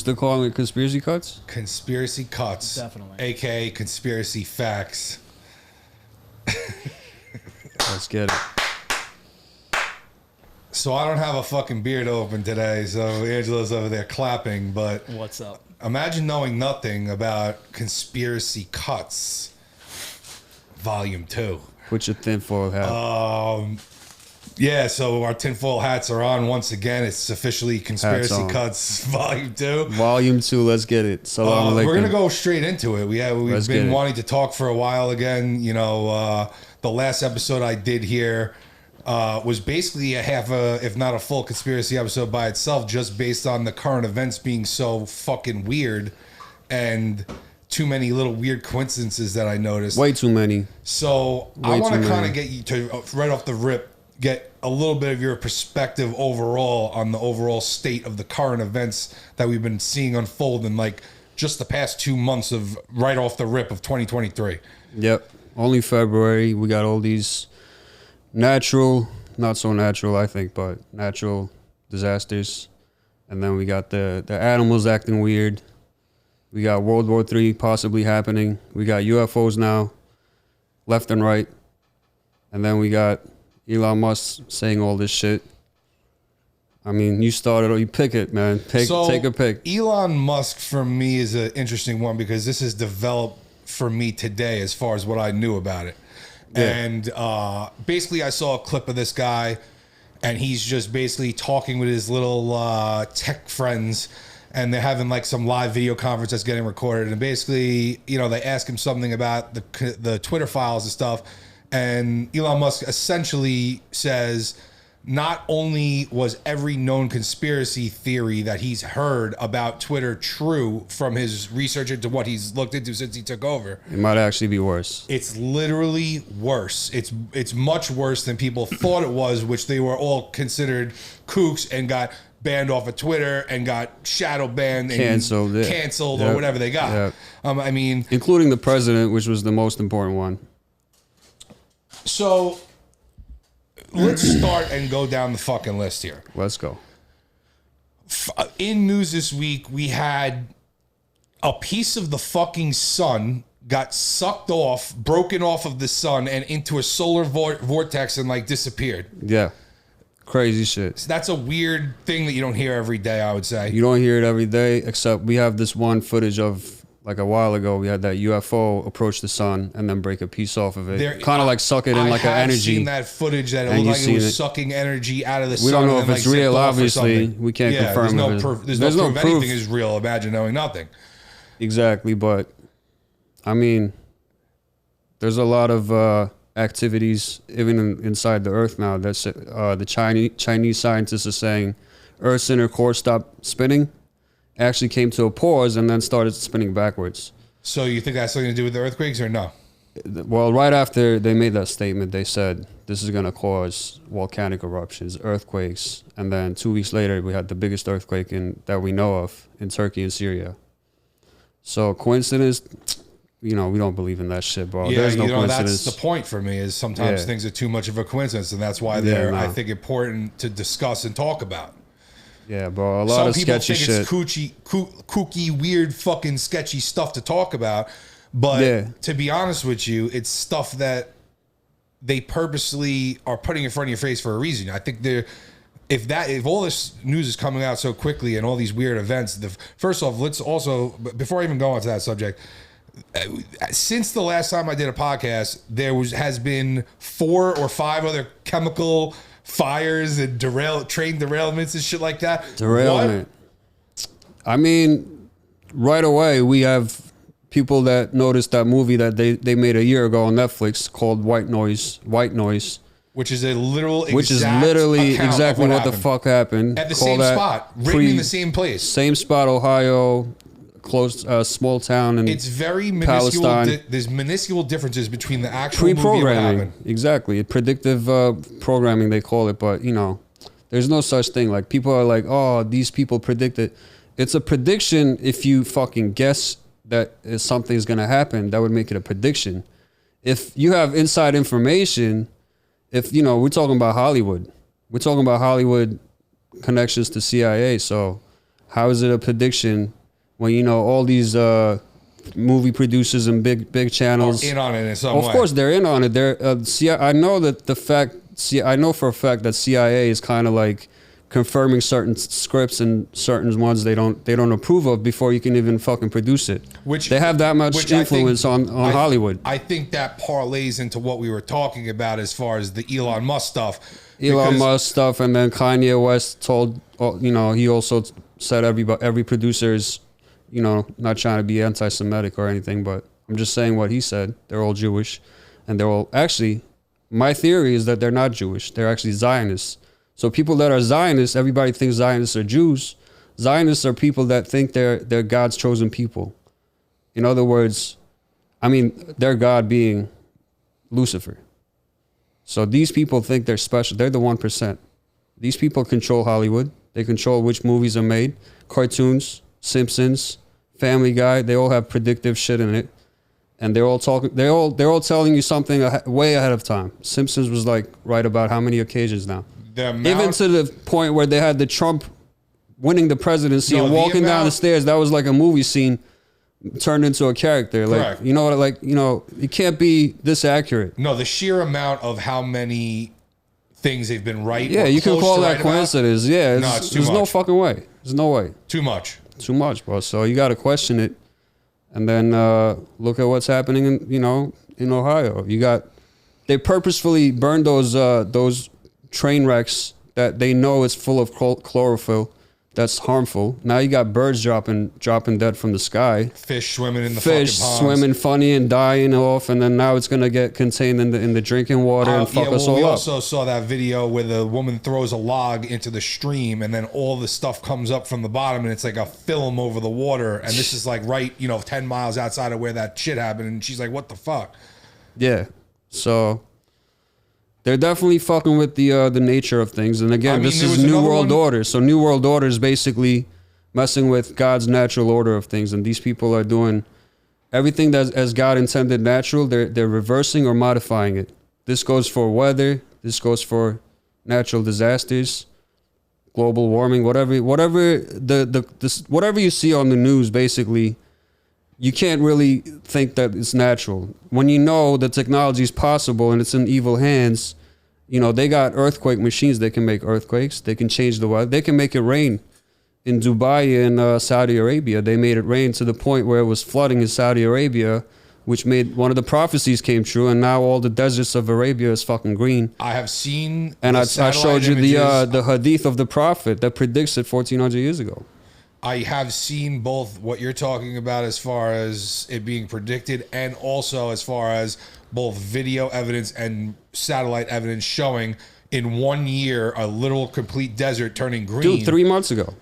still calling it Conspiracy Cutz? Conspiracy Cutz. Definitely. A.K.A. Conspiracy Facts. Let's get it. So I don't have a fucking beer to open today, so Angela's over there clapping, but... What's up? Imagine knowing nothing about Conspiracy Cutz, Volume 2. Put your tinfoil hat. Yeah, so our tinfoil hats are on once again. It's officially Conspiracy Cutz Volume 2. Volume 2, let's get it. Salam alaikum. We're going to go straight into it. We've been wanting to talk for a while again. You know, the last episode I did here was basically if not a full conspiracy episode by itself, just based on the current events being so fucking weird and too many little weird coincidences that I noticed. Way too many. So I want to kind of get you to, right off the rip, get a little bit of your perspective overall on the overall state of the current events that we've been seeing unfold in like just the past 2 months of right off the rip of 2023. Yep. Only February. We got all these natural, not so natural, I think, but natural disasters. And then we got the animals acting weird. We got World War III possibly happening. We got UFOs now, left and right. And then we got Elon Musk saying all this shit. I mean, you started, or you pick it, man. Take a pick. Elon Musk, for me, is an interesting one because this has developed for me today as far as what I knew about it. Yeah. And basically, I saw a clip of this guy, and he's just basically talking with his little tech friends, and they're having like some live video conference that's getting recorded. And basically, you know, they ask him something about the Twitter files and stuff. And Elon Musk essentially says, not only was every known conspiracy theory that he's heard about Twitter true from his research into what he's looked into since he took over. It might actually be worse. It's literally worse. It's much worse than people thought it was, which they were all considered kooks and got banned off of Twitter and got shadow banned and canceled or whatever they got. Yep. I mean, including the president, which was the most important one. So let's start and go down the fucking list here. Let's go. In news this week, we had a piece of the fucking sun got sucked off, broken off of the sun and into a solar vortex and like disappeared. Yeah. Crazy shit. So that's a weird thing that you don't hear every day, I would say. You don't hear it every day, except we have this one footage of, like a while ago, we had that UFO approach the sun and then break a piece off of it. Kind of like suck it in like an energy. I've seen that footage that it looked like it was sucking energy out of the sun. We don't know if it's real, obviously. We can't confirm it. There's no proof anything is real. Imagine knowing nothing. Exactly, but I mean, there's a lot of activities even inside the Earth now. That's the Chinese scientists are saying Earth's inner core stopped spinning, actually came to a pause, and then started spinning backwards. So you think that's something to do with the earthquakes or no? Well, right after they made that statement, they said this is going to cause volcanic eruptions, earthquakes, and then 2 weeks later, we had the biggest earthquake that we know of in Turkey and Syria. So coincidence, you know, we don't believe in that shit, bro. Yeah, there's no coincidence. That's the point for me is sometimes things are too much of a coincidence, and that's why they're, I think, important to discuss and talk about. Yeah, bro, a lot of sketchy shit. Some people think it's kooky, weird, fucking sketchy stuff to talk about, but to be honest with you, it's stuff that they purposely are putting in front of your face for a reason. I think if all this news is coming out so quickly and all these weird events, first off, let's also, before I even go into that subject, since the last time I did a podcast, has been 4 or 5 other chemical fires and train derailments and shit like that. Derailment. What? I mean, right away we have people that noticed that movie that they made a year ago on Netflix called White Noise, which is literally exactly what the fuck happened at the same spot, written in the same place, same spot, Ohio. Close, small town in it's very minuscule. Palestine. There's minuscule differences between the actual pre-programming. Exactly, predictive programming they call it. But you know, there's no such thing. Like people are like, oh, these people predicted. It's a prediction if you fucking guess that something's gonna happen. That would make it a prediction. If you have inside information, if you know, we're talking about Hollywood. We're talking about Hollywood connections to CIA. So How is it a prediction when you know all these movie producers and big channels are in on it in some way? Of course, they're in on it. They're I know that I know for a fact that CIA is kind of like confirming certain scripts and certain ones they don't approve of before you can even fucking produce it. Which they have that much influence on Hollywood. I think that parlays into what we were talking about as far as the Elon Musk stuff. Elon Musk stuff, and then Kanye West told, he also said every producer is, not trying to be anti-Semitic or anything, but I'm just saying what he said. They're all Jewish, and they're all actually. My theory is that they're not Jewish. They're actually Zionists. So people that are Zionists, everybody thinks Zionists are Jews. Zionists are people that think they're God's chosen people. In other words, their God being Lucifer. So these people think they're special. They're the 1%. These people control Hollywood. They control which movies are made. Cartoons, Simpsons, Family Guy, they all have predictive shit in it. And they're all talking. They're all telling you something way ahead of time. Simpsons was like right about how many occasions now? Even to the point where they had the Trump winning the presidency and walking down the stairs. That was like a movie scene turned into a character. Like, correct. It can't be this accurate. No, the sheer amount of how many things they've been right. Yeah, you can call that coincidence. Yeah, no, it's too there's much. no fucking way. There's no way. Too much, bro. So you got to question it, and then look at what's happening in Ohio. They purposefully burned those train wrecks that they know is full of chlorophyll. That's harmful. Now you got birds dropping dead from the sky. Fish swimming in the fucking ponds. Swimming funny and dying off, and then now it's gonna get contained in the drinking water and fuck us all up. We also saw that video where the woman throws a log into the stream, and then all the stuff comes up from the bottom, and it's like a film over the water. And this is like 10 miles outside of where that shit happened, and she's like, "What the fuck?" Yeah. So they're definitely fucking with the nature of things. And again, this is New World Order. So New World Order is basically messing with God's natural order of things. And these people are doing everything that as God intended natural, they're reversing or modifying it. This goes for weather. This goes for natural disasters, global warming, whatever you see on the news, basically, you can't really think that it's natural. When you know the technology is possible and it's in evil hands, they got earthquake machines. They can make earthquakes. They can change the weather. They can make it rain. In Dubai and Saudi Arabia, they made it rain to the point where it was flooding in Saudi Arabia, which made one of the prophecies came true. And now all the deserts of Arabia is fucking green. I have seen, and I showed you the hadith of the prophet that predicts it 1,400 years ago. I have seen both what you're talking about as far as it being predicted, and also as far as both video evidence and satellite evidence showing in 1 year a literal complete desert turning green. Dude, 3 months ago.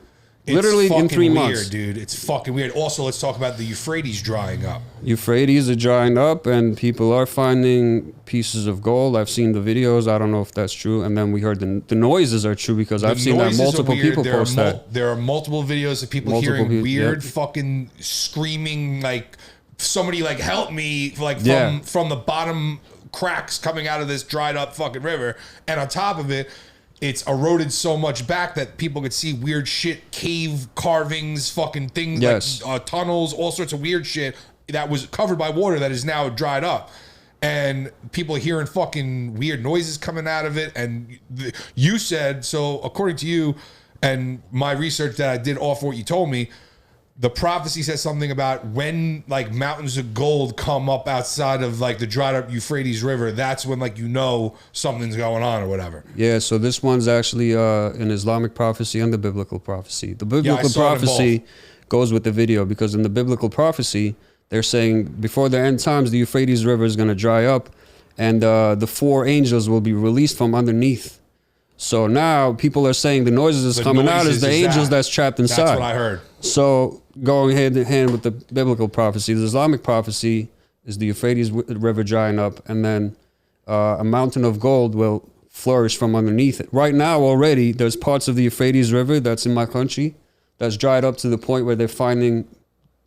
Literally in 3 months. Weird, dude. It's fucking weird. Also, let's talk about the Euphrates drying up. Euphrates are drying up, and people are finding pieces of gold. I've seen the videos. I don't know if that's true. And then we heard the noises are true because I've seen that multiple people post that. There are multiple videos of people hearing weird fucking screaming, like somebody like help me, like from the bottom cracks coming out of this dried up fucking river. And on top of it, it's eroded so much back that people could see weird shit, cave carvings, fucking things, like tunnels, all sorts of weird shit that was covered by water that is now dried up. And people are hearing fucking weird noises coming out of it. And you said, so according to you and my research that I did off what you told me, the prophecy says something about when like mountains of gold come up outside of like the dried up Euphrates River, that's when like something's going on or whatever. Yeah, so this one's actually an Islamic prophecy and the biblical prophecy. The biblical prophecy goes with the video because in the biblical prophecy, they're saying before the end times, the Euphrates River is going to dry up and the 4 angels will be released from underneath. So now people are saying the noises that's coming out is the angels that's trapped inside. That's what I heard. So going hand in hand with the biblical prophecy, the Islamic prophecy is the Euphrates River drying up, and then a mountain of gold will flourish from underneath it. Right now already, there's parts of the Euphrates River that's in my country that's dried up to the point where they're finding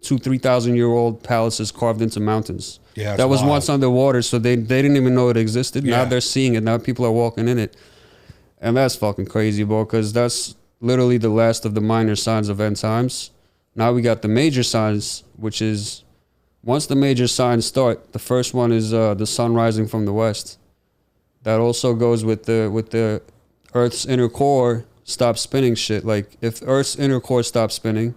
2,000-3,000-year-old palaces carved into mountains. Yeah, that was once underwater, so they didn't even know it existed. Yeah. Now they're seeing it. Now people are walking in it. And that's fucking crazy, bro, because that's literally the last of the minor signs of end times. Now we got the major signs, which is once the major signs start, the first one is the sun rising from the west. That also goes with the Earth's inner core stops spinning shit. Like if Earth's inner core stopped spinning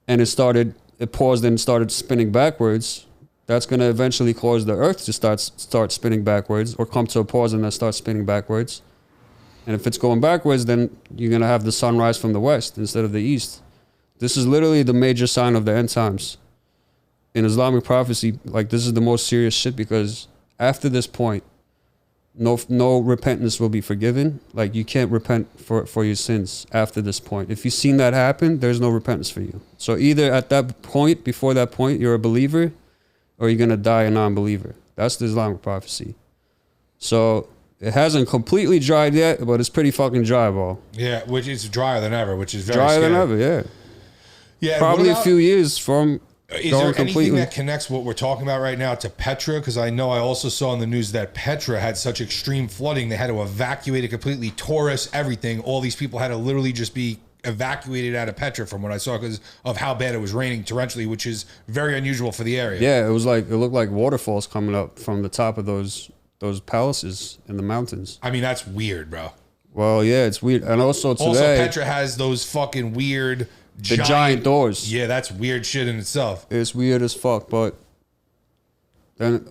and it paused and started spinning backwards, that's going to eventually cause the Earth to start spinning backwards or come to a pause and then start spinning backwards. And if it's going backwards, then you're going to have the sun rise from the west instead of the east. This is literally the major sign of the end times. In Islamic prophecy, like this is the most serious shit because after this point, no repentance will be forgiven. Like you can't repent for your sins after this point. If you've seen that happen, there's no repentance for you. So either at that point, before that point, you're a believer or you're going to die a non-believer. That's the Islamic prophecy. So it hasn't completely dried yet, but it's pretty fucking dry, bro. Yeah, which is drier than ever, which is very drier scary. than ever, yeah. Yeah, probably a few years from is going there completely. anything that connects what we're talking about right now to Petra? Because I know I also saw in the news that Petra had such extreme flooding, they had to evacuate it completely, tourists, everything. All these people had to literally just be evacuated out of Petra from what I saw because of how bad it was raining torrentially, which is very unusual for the area. Yeah, it looked like waterfalls coming up from the top of those palaces in the mountains. I mean, that's weird, bro. Well, yeah, it's weird. And also today, Petra has those fucking weird giant doors. Yeah, that's weird shit in itself. It's weird as fuck, but then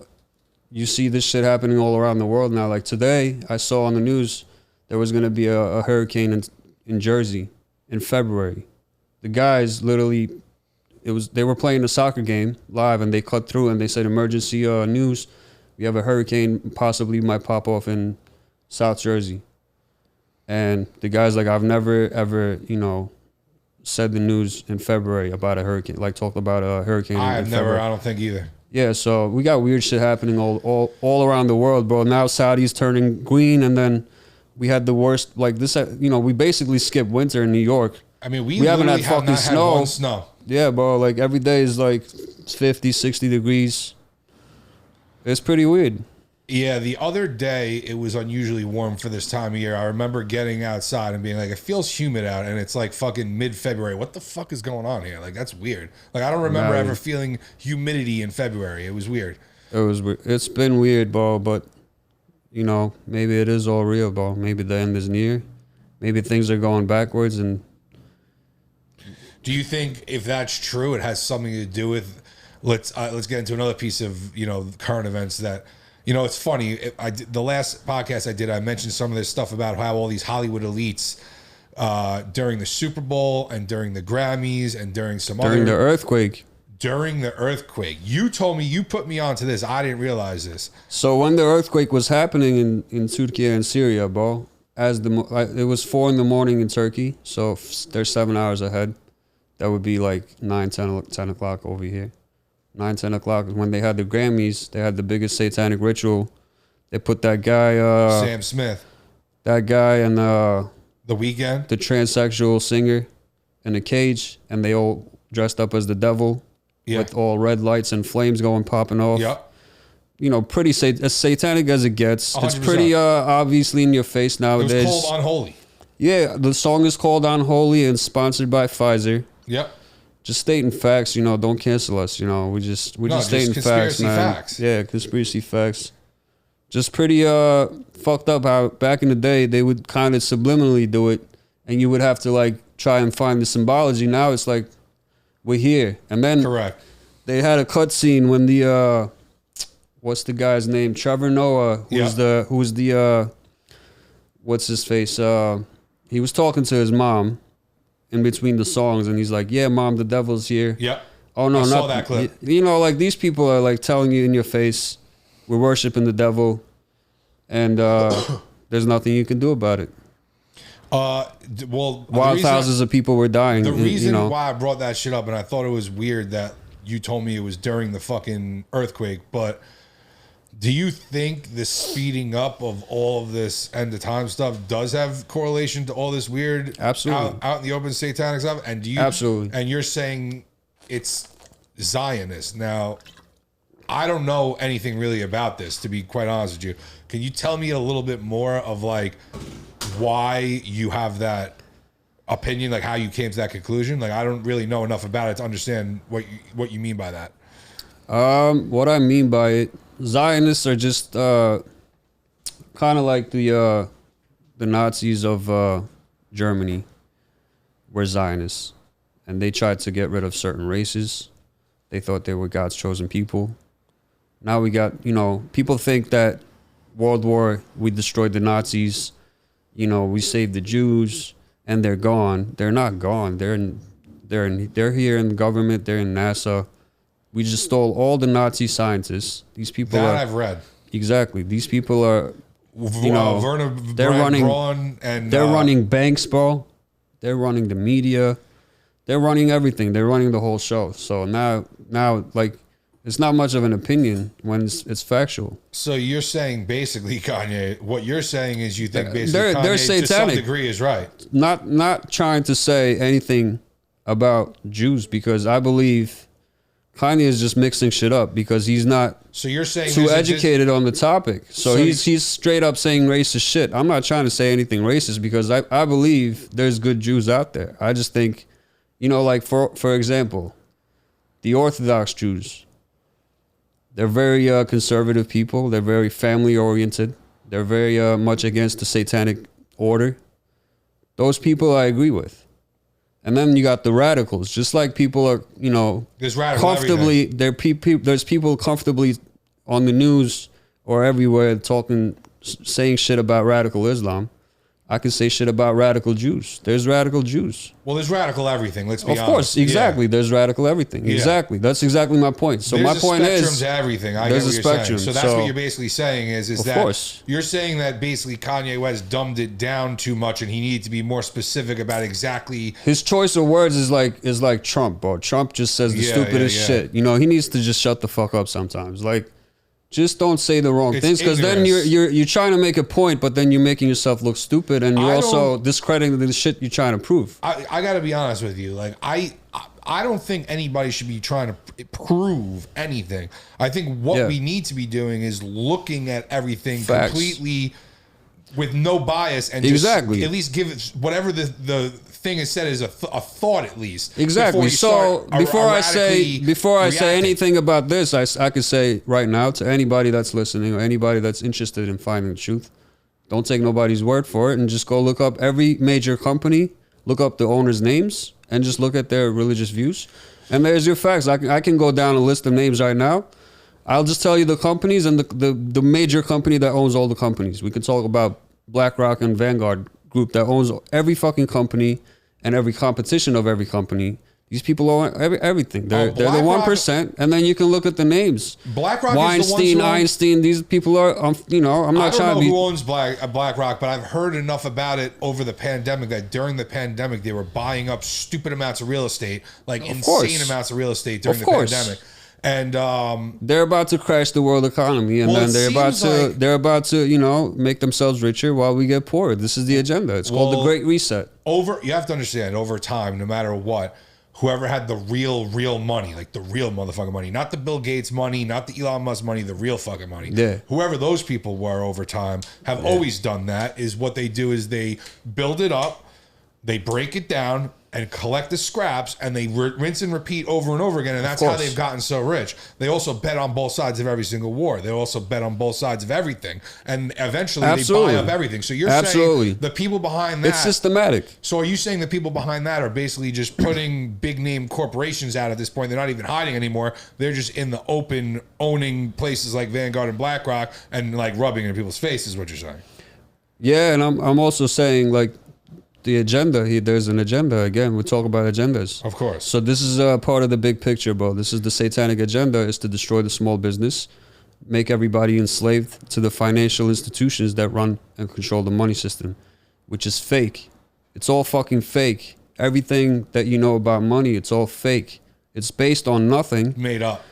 you see this shit happening all around the world now. Like today, I saw on the news there was going to be a hurricane in Jersey in February. The guys literally, they were playing a soccer game live and they cut through and they said emergency news. We have a hurricane possibly might pop off in South Jersey. And the guy's like, I've never ever, said the news in February about a hurricane, like talked about a hurricane. I have never, February. I don't think either. Yeah, so we got weird shit happening all around the world, bro. Now Saudi's turning green, and then we had the worst, like this, we basically skipped winter in New York. I mean, we haven't had fucking not snow. Had one snow. Yeah, bro, like every day is like 50, 60 degrees. It's pretty weird. Yeah, the other day it was unusually warm for this time of year. I remember getting outside and being like, it feels humid out and it's like fucking mid-February. What the fuck is going on here? Like, that's weird. Like, I don't remember ever feeling humidity in February. It was weird. It's been weird, bro, but, maybe it is all real, bro. Maybe the end is near. Maybe things are going backwards. And do you think if that's true, it has something to do with, let's get into another piece of, current events that, it's funny. The last podcast I did, I mentioned some of this stuff about how all these Hollywood elites during the Super Bowl and during the Grammys and during the earthquake. During the earthquake. You told me, you put me onto this. I didn't realize this. So when the earthquake was happening in Turkey and Syria, bro, it was 4 a.m. in Turkey, so they're 7 hours ahead. That would be like 9, 10 o'clock over here. 9, 10 o'clock when they had the Grammys, they had the biggest satanic ritual. They put that guy, Sam Smith, that guy, and The Weeknd, the transsexual singer, in a cage, and they all dressed up as the devil, with all red lights and flames popping off. Yep. Pretty as satanic as it gets. 100%. It's pretty obviously in your face nowadays. It was called Unholy. Yeah, the song is called Unholy and sponsored by Pfizer. Yep. Just stating facts, don't cancel us, we're just stating facts, man. Facts. Yeah, conspiracy facts. Just pretty fucked up how back in the day they would kind of subliminally do it and you would have to like try and find the symbology. Now it's like we're here. And then correct. They had a Cutz scene when the what's the guy's name? Trevor Noah, who's the what's his face? He was talking to his mom in between the songs, and he's like, "Yeah, mom, the devil's here." Yep. Oh no, I not saw that clip. Like these people are like telling you in your face, "We're worshiping the devil," and there's nothing you can do about it. While thousands of people were dying. The reason why I brought that shit up, and I thought it was weird that you told me it was during the fucking earthquake, but do you think the speeding up of all of this end of time stuff does have correlation to all this weird absolutely out in the open satanic stuff? And do you absolutely? And you're saying it's Zionist. Now, I don't know anything really about this, to be quite honest with you. Can you tell me a little bit more of like why you have that opinion, like how you came to that conclusion? Like, I don't really know enough about it to understand what you mean by that. What I mean by it, Zionists are just kind of like the Nazis of Germany were Zionists, and they tried to get rid of certain races. They thought they were God's chosen people. Now we got, people think that World War, we destroyed the Nazis, we saved the Jews, and they're gone. They're not gone. They're here in the government. They're in NASA. We just stole all the Nazi scientists. These people I've read. Exactly. These people are, they're running banks, bro. They're running the media. They're running everything. They're running the whole show. So now, like, it's not much of an opinion when it's factual. So you're saying basically, Kanye, what you're saying is you think basically they're Kanye satanic. to some degree is right. Not trying to say anything about Jews, because I believe Kanye is just mixing shit up because he's not so you're saying too educated on the topic. So he's straight up saying racist shit. I'm not trying to say anything racist because I believe there's good Jews out there. I just think, like for example, the Orthodox Jews, they're very conservative people. They're very family oriented. They're very much against the satanic order. Those people I agree with. And then you got the radicals. Just like people are, there's radical comfortably. There's people comfortably on the news or everywhere saying shit about radical Islam. I can say shit about radical Jews. There's radical Jews. Well, there's radical everything. Let's be honest. Of course, exactly. Yeah. There's radical everything. Yeah. Exactly. That's exactly my point. So my point is, there's a spectrum to everything. I get what you're saying. So that's what you're basically saying is that you're saying that basically Kanye West dumbed it down too much, and he needed to be more specific about exactly his choice of words is like Trump, bro. Trump just says the stupidest shit. He needs to just shut the fuck up sometimes. Like, just don't say the wrong things, because then you're trying to make a point, but then you're making yourself look stupid, and you're also discrediting the shit you're trying to prove. I got to be honest with you. Like, I don't think anybody should be trying to prove anything. I think what we need to be doing is looking at everything completely with no bias and just at least give it whatever the thing is said is a thought at least. Exactly. So before I say anything about this, I could say right now to anybody that's listening or anybody that's interested in finding the truth, don't take nobody's word for it, and just go look up every major company, look up the owners' names, and just look at their religious views. And there's your facts. I can go down a list of names right now. I'll just tell you the companies and the major company that owns all the companies. We could talk about BlackRock and Vanguard Group that owns every fucking company and every competition of every company. These people own everything. They're the 1%, and then you can look at the names. BlackRock, Weinstein, Einstein. These people are, I'm not trying to be. I don't know who owns BlackRock, but I've heard enough about it over the pandemic that during the pandemic they were buying up stupid amounts of real estate, like insane amounts of real estate during the pandemic. And they're about to crash the world economy, and then they're about to make themselves richer while we get poorer. This is the agenda. It's called the Great Reset. You have to understand, over time, no matter what, whoever had the real money, like the real motherfucking money, not the Bill Gates money, not the Elon Musk money, the real fucking money. Yeah. Whoever those people were over time have always done that. Is what they do is they build it up, they break it down, and collect the scraps, and they rinse and repeat over and over again, and that's how they've gotten so rich. They also bet on both sides of every single war. They also bet on both sides of everything, and eventually they buy up everything. So you're saying the people behind that... It's systematic. So are you saying the people behind that are basically just putting big-name corporations out at this point? They're not even hiding anymore. They're just in the open, owning places like Vanguard and BlackRock, and like rubbing it in people's faces, is what you're saying. Yeah, and I'm also saying, like, the agenda here, there's an agenda. Again, we talk about agendas. Of course. So this is a part of the big picture, bro. This is the satanic agenda, is to destroy the small business, make everybody enslaved to the financial institutions that run and control the money system, which is fake. It's all fucking fake. Everything that you know about money, it's all fake. It's based on nothing. Made up.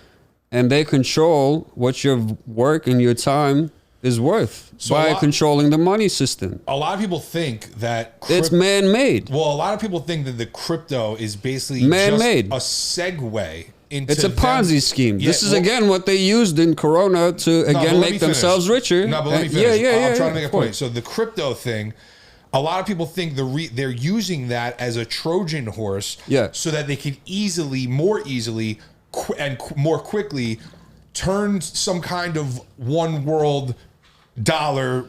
And they control what your work and your time is worth by controlling the money system. A lot of people think that it's man-made. Well, a lot of people think that the crypto is basically man-made, just a segue into. It's a Ponzi scheme. This is again what they used in Corona to make themselves richer. No, but let me finish. I'm trying to make a point. So the crypto thing, a lot of people think they're using that as a Trojan horse, so that they can more easily and more quickly turn some kind of one world dollar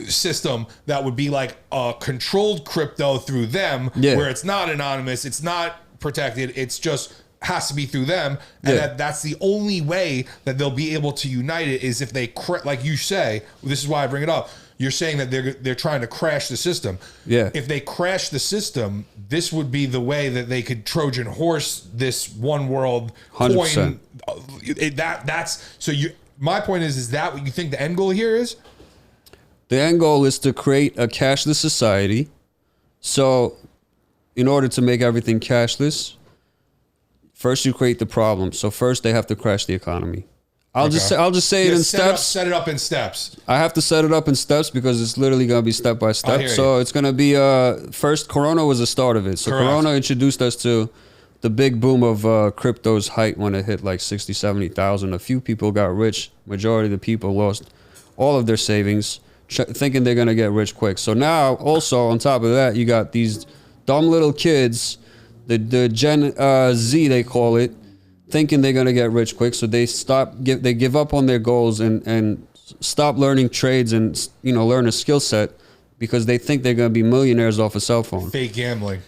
system that would be like a controlled crypto through them, where it's not anonymous, it's not protected, it's just has to be through them, and that's the only way that they'll be able to unite it is if they like you say. This is why I bring it up. You're saying that they're trying to crash the system. Yeah. If they crash the system, this would be the way that they could Trojan horse this one world 100%. Coin. That's so. My point is that what you think the end goal here is? The end goal is to create a cashless society. So, in order to make everything cashless, first you create the problem. So first they have to crash the economy. I'll just say it in steps. Set it up in steps. I have to set it up in steps because it's literally going to be step by step. So it's going to be first, Corona was the start of it. So Corona introduced us to the big boom of crypto's height when it hit like 60, 70,000. A few people got rich. Majority of the people lost all of their savings thinking they're going to get rich quick. So now also on top of that, you got these dumb little kids, the Gen Z they call it, thinking they're gonna get rich quick, so they give up on their goals and stop learning trades and learn a skill set because they think they're gonna be millionaires off a cell phone. Fake gambling.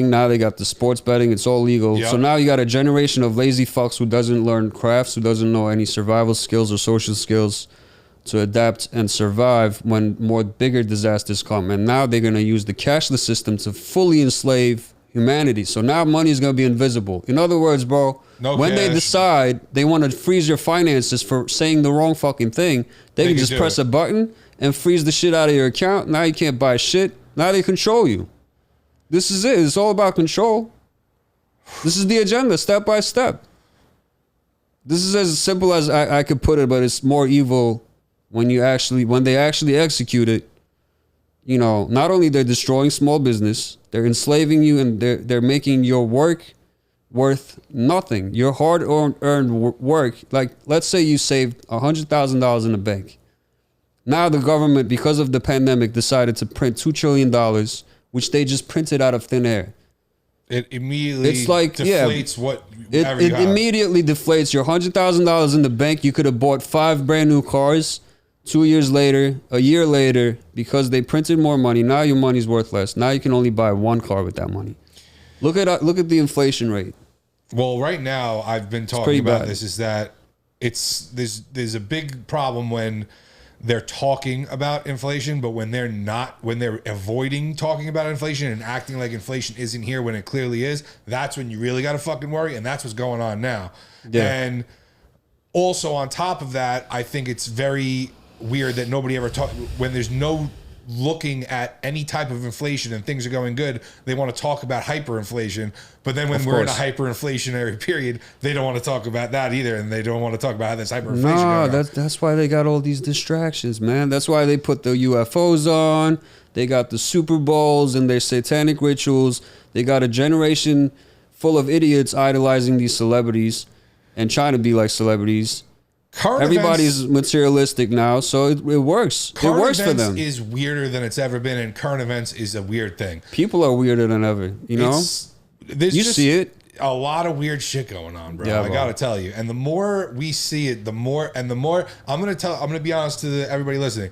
Now they got the sports betting. It's all legal. Yep. So now you got a generation of lazy fucks who doesn't learn crafts, who doesn't know any survival skills or social skills to adapt and survive when bigger disasters come. And now they're gonna use the cashless system to fully enslave humanity. So now money is going to be invisible. In other words, bro, when they decide they want to freeze your finances for saying the wrong fucking thing, they can just press a button and freeze the shit out of your account. Now you can't buy shit. Now they control you. This is it. It's all about control. This is the agenda, step by step. This is as simple as I could put it, but it's more evil when they actually execute it. Not only they're destroying small business, they're enslaving you, and they're making your work worth nothing. Your hard-earned work, like let's say you saved $100,000 in the bank. Now the government, because of the pandemic, decided to print $2 trillion, which they just printed out of thin air. It immediately deflates it immediately deflates your $100,000 in the bank. You could have bought 5 brand new cars. 2 years later, a year later, because they printed more money, now your money's worth less. Now you can only buy 1 car with that money. Look at the inflation rate. Well, right now I've been talking about this is that there's a big problem when they're talking about inflation, but when they're avoiding talking about inflation and acting like inflation isn't here when it clearly is, that's when you really got to fucking worry, and that's what's going on now. Yeah. And also on top of that, I think it's very weird that nobody ever when there's no looking at any type of inflation and things are going good, they want to talk about hyperinflation, but then when we're in a hyperinflationary period, they don't want to talk about that either, and they don't want to talk about how this hyperinflation that's why they got all these distractions, man. That's why they put the UFOs on, they got the Super Bowls and their satanic rituals. They got a generation full of idiots idolizing these celebrities and trying to be like celebrities. Everybody's materialistic now, so it works. It works for them. Current events is weirder than it's ever been, and current events is a weird thing. People are weirder than ever, you see it. A lot of weird shit going on, bro. I gotta tell you. And the more we see it, the more I'm gonna be honest to everybody listening.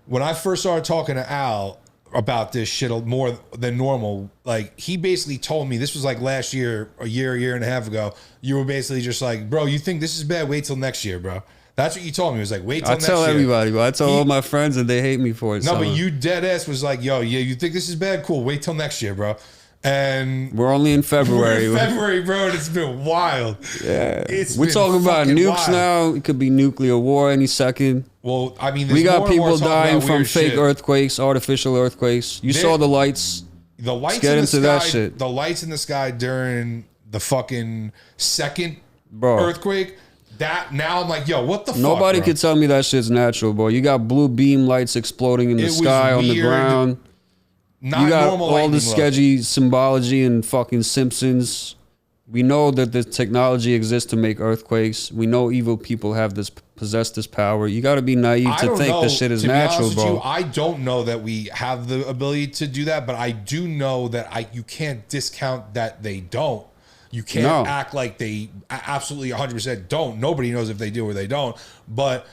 When I first started talking to Al about this shit more than normal, like he basically told me, this was like last year, a year and a half ago, you were basically just like, bro, you think this is bad, wait till next year, bro. That's what you told me. It was like, wait till next year. I tell everybody, bro. I tell all my friends and they hate me for it. No, but you dead ass was like, yo, yeah, you think this is bad, cool, wait till next year, bro. And we're only in February. Bro, and it's been wild. Yeah, we're talking about nukes now. It could be nuclear war any second. Well, I mean, we got people dying from fake earthquakes, artificial earthquakes. You saw the lights. The lights. Let's get into that shit. The lights in the sky during the fucking second earthquake. That now I'm like, yo, what the fuck? Nobody could tell me that shit's natural, bro. You got blue beam lights exploding in the sky on the ground. Not you got normal all the sketchy symbology and fucking Simpsons. We know that the technology exists to make earthquakes. We know evil people have possess this power. You got to be naive to think this shit is natural, bro. I don't know that we have the ability to do that, but I do know that you can't discount that they don't. You can't act like they absolutely 100% don't. Nobody knows if they do or they don't. But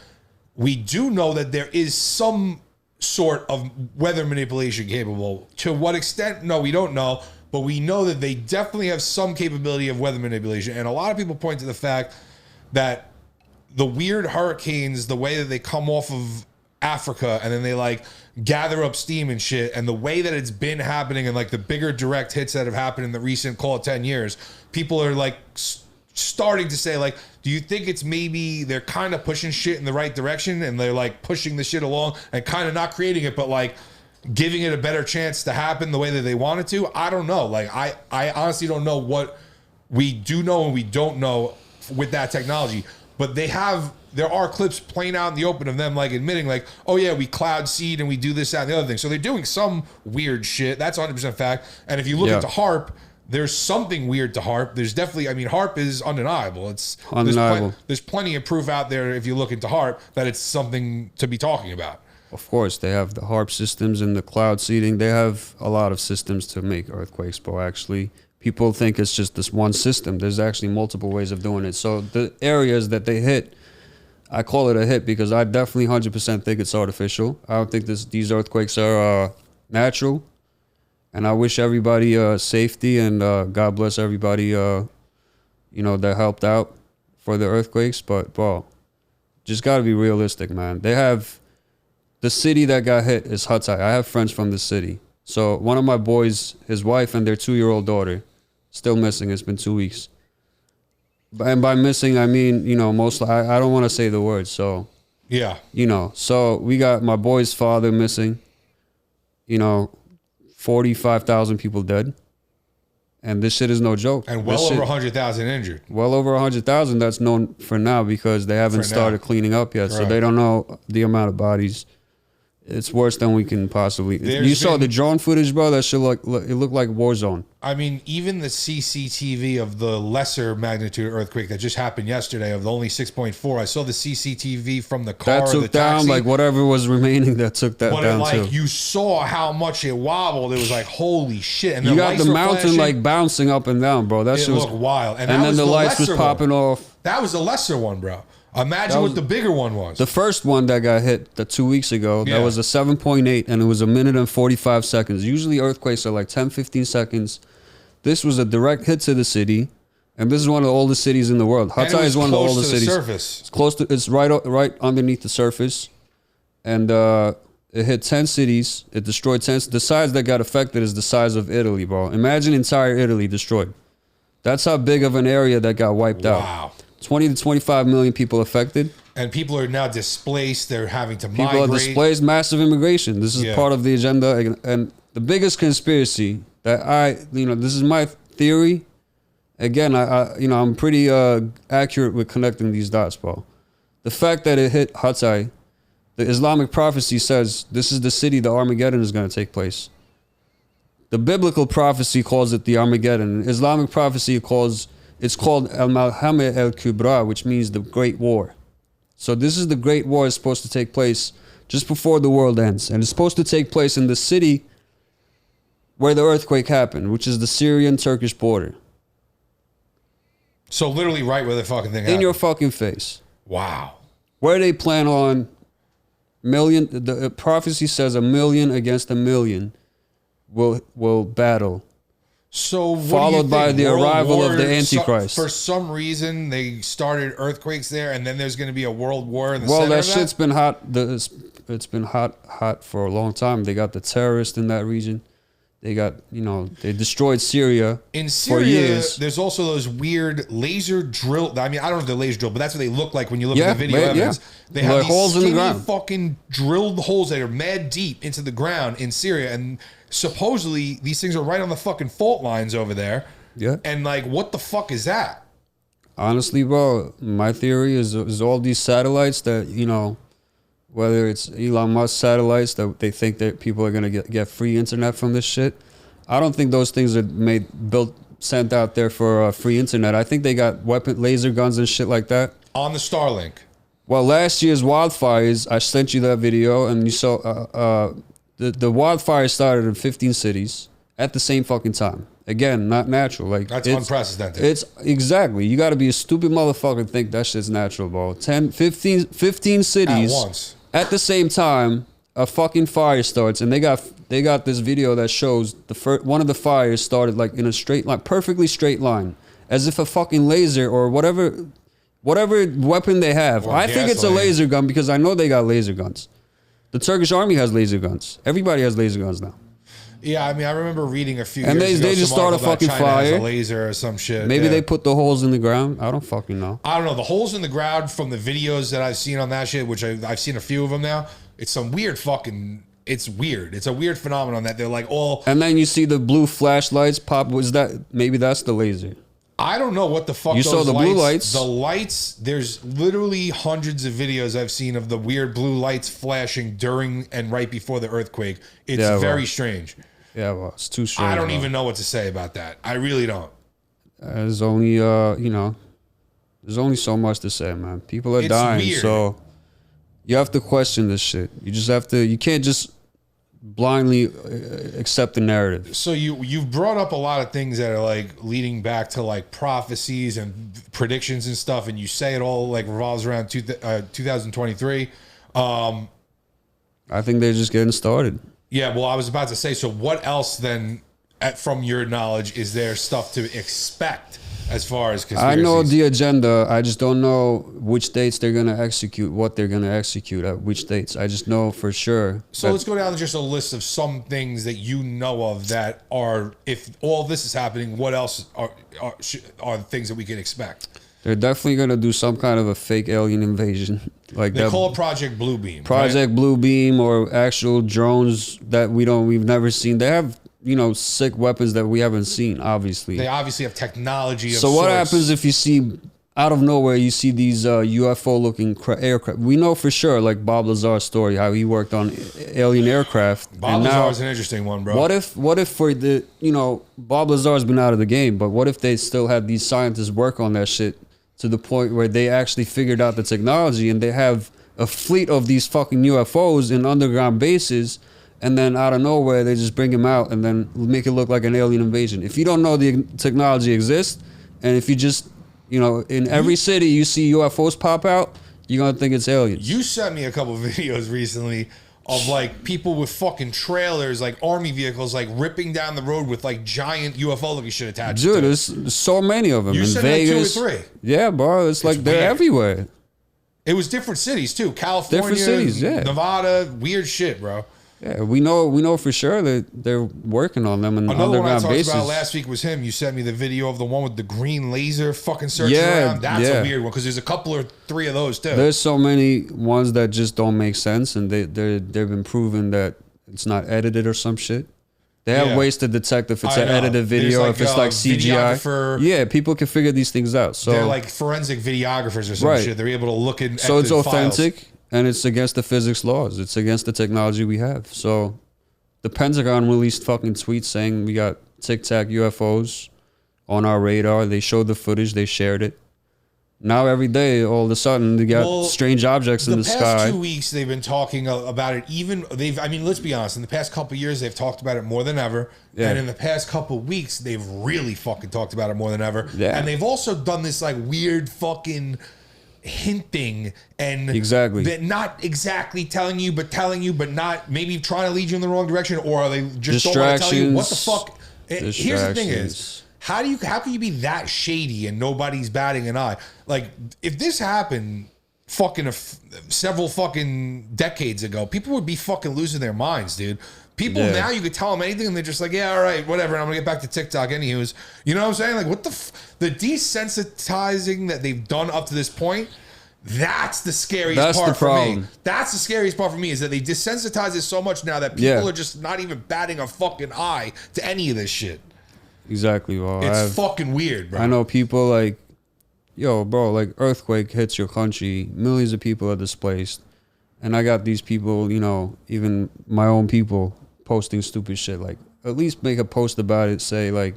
we do know that there is some sort of weather manipulation capable. To what extent? No, we don't know. But we know that they definitely have some capability of weather manipulation. And a lot of people point to the fact that the weird hurricanes, the way that they come off of Africa and then they like gather up steam and shit, and the way that it's been happening and like the bigger direct hits that have happened in the recent, call it 10 years, people are like starting to say like, do you think it's maybe they're kind of pushing shit in the right direction and they're like pushing the shit along and kind of not creating it, but like giving it a better chance to happen the way that they want it to? I don't know. Like, I honestly don't know what we do know and we don't know with that technology. But there are clips playing out in the open of them like admitting like, oh yeah, we cloud seed and we do this, that, and the other thing. So they're doing some weird shit. That's 100% fact. And if you look into HAARP, there's something weird to HAARP. There's definitely, I mean, HAARP is undeniable. It's undeniable. There's plenty of proof out there if you look into HAARP that it's something to be talking about. Of course, they have the HAARP systems and the cloud seeding. They have a lot of systems to make earthquakes, bro, actually. People think it's just this one system. There's actually multiple ways of doing it. So the areas that they hit, I call it a hit because I definitely 100% think it's artificial. I don't think these earthquakes are natural. And I wish everybody safety and God bless everybody, that helped out for the earthquakes. But, bro, just got to be realistic, man. They have... The city that got hit is Cutz. I have friends from the city. So one of my boys, his wife and their 2-year-old daughter, still missing. It's been 2 weeks. And by missing, I mean, mostly, I don't want to say the word. So, yeah. So we got my boy's father missing, 45,000 people dead. And this shit is no joke. And well over 100,000 injured. Well over 100,000. That's known for now because they haven't started cleaning up yet. Right. So they don't know the amount of bodies. It's worse than we can possibly. You saw the drone footage, bro. That shit it looked like war zone. I mean, even the CCTV of the lesser magnitude earthquake that just happened yesterday of the only 6.4. I saw the CCTV from the car. That took down like whatever was remaining. That took that down too. You saw how much it wobbled. It was like holy shit. And you got the mountain like bouncing up and down, bro. That shit was wild. And then the lights was popping off. That was the lesser one, bro. Imagine what the bigger one was. The first one that got hit 2 weeks ago, that was a 7.8, and it was 1 minute and 45 seconds. Usually earthquakes are like 10, 15 seconds. This was a direct hit to the city, and this is one of the oldest cities in the world. Cutz is one of the oldest cities. Surface. It's right underneath the surface, and it hit 10 cities. It destroyed 10. The size that got affected is the size of Italy, bro. Imagine entire Italy destroyed. That's how big of an area that got wiped out. Wow. 20 to 25 million people affected. And people are now displaced. They're having to migrate. People are displaced, massive immigration. This is part of the agenda. And the biggest conspiracy that this is my theory. Again, I'm pretty accurate with connecting these dots, bro. The fact that it hit Cutz, the Islamic prophecy says this is the city the Armageddon is going to take place. The biblical prophecy calls it the Armageddon. Islamic prophecy it's called Al-Malhama al-Kubra, which means the Great War. So this is the Great War is supposed to take place just before the world ends. And it's supposed to take place in the city where the earthquake happened, which is the Syrian-Turkish border. So literally right where the fucking thing happened. In your fucking face. Wow. Where they plan on the prophecy says 1 million against 1 million will battle. So followed by the arrival of the Antichrist. For some reason, they started earthquakes there, and then there's going to be a world war in the center of that? Well, that shit's been hot. It's been hot for a long time. They got the terrorists in that region. They got, they destroyed Syria in Syria, for years. There's also those weird laser drill. I mean, I don't know if they're laser drill, but that's what they look like when you look at the video evidence. They have these holes in the ground. Fucking drilled holes that are mad deep into the ground in Syria, and supposedly these things are right on the fucking fault lines over there. Yeah. And like, what the fuck is that? Honestly, bro, my theory is all these satellites that, whether it's Elon Musk satellites that they think that people are going to get free internet from this shit. I don't think those things are built sent out there for free internet. I think they got laser guns and shit like that on the Starlink. Well, last year's wildfires, I sent you that video, and you saw the wildfire started in 15 cities at the same fucking time. Again, not natural. Like that's unprecedented. It's exactly. You got to be a stupid motherfucker and think that shit's natural, bro. 15 cities at once at the same time. A fucking fire starts, and they got this video that shows one of the fires started like in a straight line, perfectly straight line, as if a fucking laser or whatever weapon they have. Or I think it's a laser gun because I know they got laser guns. The Turkish army has laser guns. Everybody has laser guns now. Yeah, I mean, I remember reading a few and years they ago just start a fucking China fire. has a laser or some shit. Maybe they put the holes in the ground. I don't fucking know. I don't know. The holes in the ground from the videos that I've seen on that shit, which I've seen a few of them now. It's some weird fucking. It's weird. It's a weird phenomenon that they're like all. And then you see the blue flashlights pop. Was that maybe that's the laser? I don't know what the fuck. You saw the blue lights. The lights. There's literally hundreds of videos I've seen of the weird blue lights flashing during and right before the earthquake. It's very strange. Yeah, well, it's too strange. I don't even know what to say about that. I really don't. There's only there's only so much to say, man. People are dying, weird. So you have to question this shit. You just have to. You can't just blindly accept the narrative. So you've brought up a lot of things that are like leading back to like prophecies and predictions and stuff, and you say it all like revolves around 2023. I think they're just getting started. Yeah, well, I was about to say. So what else then, from your knowledge, is there stuff to expect? As far as conspiracies. I know the agenda. I just don't know which dates they're going to execute, what they're going to execute at which dates. I just know for sure. So let's go down to just a list of some things that you know of that are, if all this is happening, what else are things that we can expect? They're definitely going to do some kind of a fake alien invasion. Like they call it Project Bluebeam. Project Bluebeam, or actual drones that we've never seen. They have sick weapons that we haven't seen, obviously. They obviously have technology of So what happens if you see, out of nowhere, you see these UFO-looking aircraft? We know for sure, like Bob Lazar's story, how he worked on alien aircraft. Bob Lazar's an interesting one, bro. What if for the, Bob Lazar's been out of the game, but what if they still had these scientists work on that shit to the point where they actually figured out the technology and they have a fleet of these fucking UFOs in underground bases, and then out of nowhere, they just bring him out and then make it look like an alien invasion. If you don't know the technology exists, and if you just, in every city you see UFOs pop out, you're going to think it's aliens. You sent me a couple of videos recently of like people with fucking trailers, like army vehicles, like ripping down the road with like giant UFO looking shit attached to it. Dude, there's so many of them. You in said Vegas. Like 2 or 3. Yeah, bro. It's like they're weird. Everywhere. It was different cities too. California, different cities, yeah. Nevada, weird shit, bro. Yeah, we know for sure that they're working on them in Another underground one I bases. talked about last week was him. You sent me the video of the one with the green laser fucking searching around. That's a weird one because there's a couple or 3 of those too. There's so many ones that just don't make sense, and they've been proven that it's not edited or some shit. They have ways to detect if it's an edited video, if it's like CGI. Yeah, people can figure these things out. So they're like forensic videographers or some shit. They're able to look in. So it's authentic. Files. And it's against the physics laws. It's against the technology we have. So the Pentagon released fucking tweets saying we got Tic Tac UFOs on our radar. They showed the footage. They shared it. Now every day, all of a sudden, they got strange objects in the sky. The past 2 weeks, they've been talking about it. Let's be honest. In the past couple of years, they've talked about it more than ever. Yeah. And in the past couple of weeks, they've really fucking talked about it more than ever. Yeah. And they've also done this like weird fucking hinting and that not exactly telling you but not maybe trying to lead you in the wrong direction, or are they just don't want to tell you what the fuck. Here's the thing is, how can you be that shady and nobody's batting an eye? Like if this happened fucking several fucking decades ago, people would be fucking losing their minds, dude. People now, you could tell them anything and they're just like, yeah, all right, whatever. And I'm gonna get back to TikTok anyways. You know what I'm saying? Like, what the desensitizing that they've done up to this point, that's the scariest part for me. That's the scariest part for me is that they desensitize it so much now that people are just not even batting a fucking eye to any of this shit. Exactly, bro. It's fucking weird, bro. I know people like, yo, bro, like earthquake hits your country, millions of people are displaced. And I got these people, even my own people, posting stupid shit. Like, at least make a post about it. Say, like,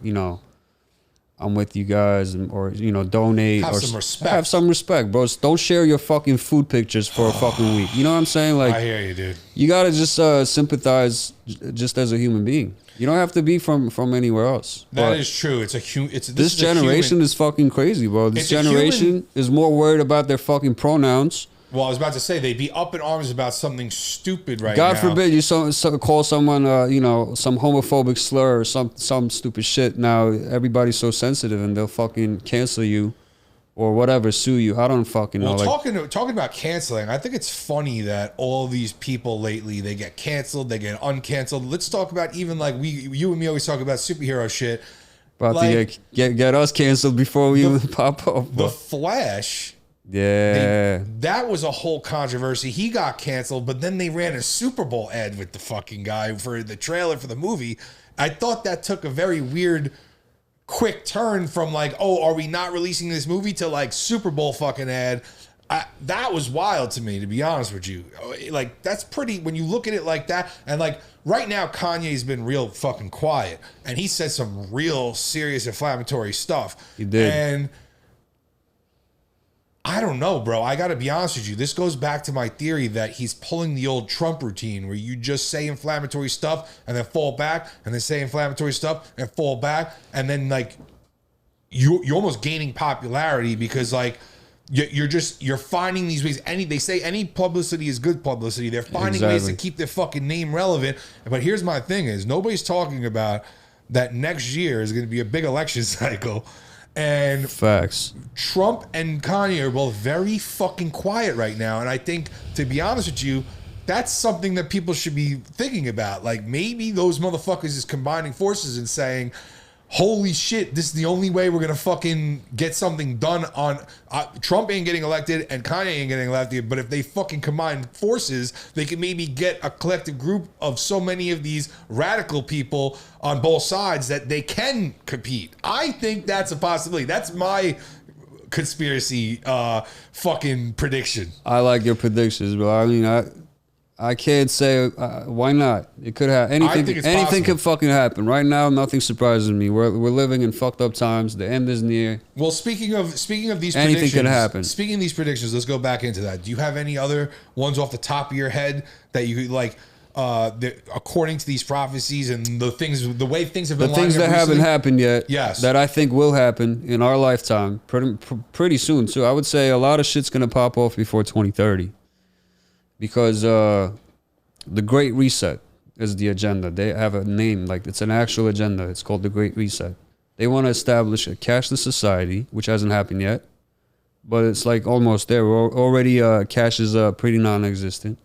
I'm with you guys, or donate, Have or some respect. Have some respect, bro. Don't share your fucking food pictures for a fucking week. You know what I'm saying? Like, I hear you, dude. you gotta just sympathize, just as a human being. You don't have to be from anywhere else. That is true. This generation is fucking crazy, bro. This generation is more worried about their fucking pronouns. Well, I was about to say they'd be up in arms about something stupid right now. God forbid you call someone, some homophobic slur or some stupid shit. Now everybody's so sensitive and they'll fucking cancel you or whatever, sue you. I don't fucking know. Well, talking about canceling, I think it's funny that all these people lately, they get canceled, they get uncanceled. Let's talk about even like you and me always talk about superhero shit. About to get us canceled before we even pop up. The Flash. Yeah. That was a whole controversy. He got canceled, but then they ran a Super Bowl ad with the fucking guy for the trailer for the movie. I thought that took a very weird, quick turn from like, oh, are we not releasing this movie to like Super Bowl fucking ad. That was wild to me, to be honest with you. Like, that's pretty, when you look at it like that, and like right now Kanye's been real fucking quiet, and he said some real serious inflammatory stuff. He did. And I don't know, bro. I got to be honest with you. This goes back to my theory that he's pulling the old Trump routine where you just say inflammatory stuff and then fall back and then say inflammatory stuff and fall back. And then like you're almost gaining popularity because like you're finding these ways. They say any publicity is good publicity. They're finding ways to keep their fucking name relevant. But here's my thing is nobody's talking about that next year is going to be a big election cycle. And facts. Trump and Kanye are both very fucking quiet right now. And I think, to be honest with you, that's something that people should be thinking about. Like, maybe those motherfuckers is combining forces and saying, holy shit, this is the only way we're going to fucking get something done on... Trump ain't getting elected and Kanye ain't getting elected, but if they fucking combine forces, they can maybe get a collective group of so many of these radical people on both sides that they can compete. I think that's a possibility. That's my conspiracy fucking prediction. I like your predictions, bro. I mean, I can't say why not. It could happen. Anything could fucking happen. Right now, nothing surprises me. We're living in fucked up times. The end is near. Well, speaking of these predictions, anything could happen. Speaking of these predictions, let's go back into that. Do you have any other ones off the top of your head that you could like? According to these prophecies and the way things have been, the things that haven't happened yet, yes, that I think will happen in our lifetime, pretty soon too. I would say a lot of shit's gonna pop off before 2030. Because the Great Reset is the agenda. They have a name, like it's an actual agenda. It's called the Great Reset. They want to establish a cashless society, which hasn't happened yet, but it's like almost there. Already cash is pretty non-existent.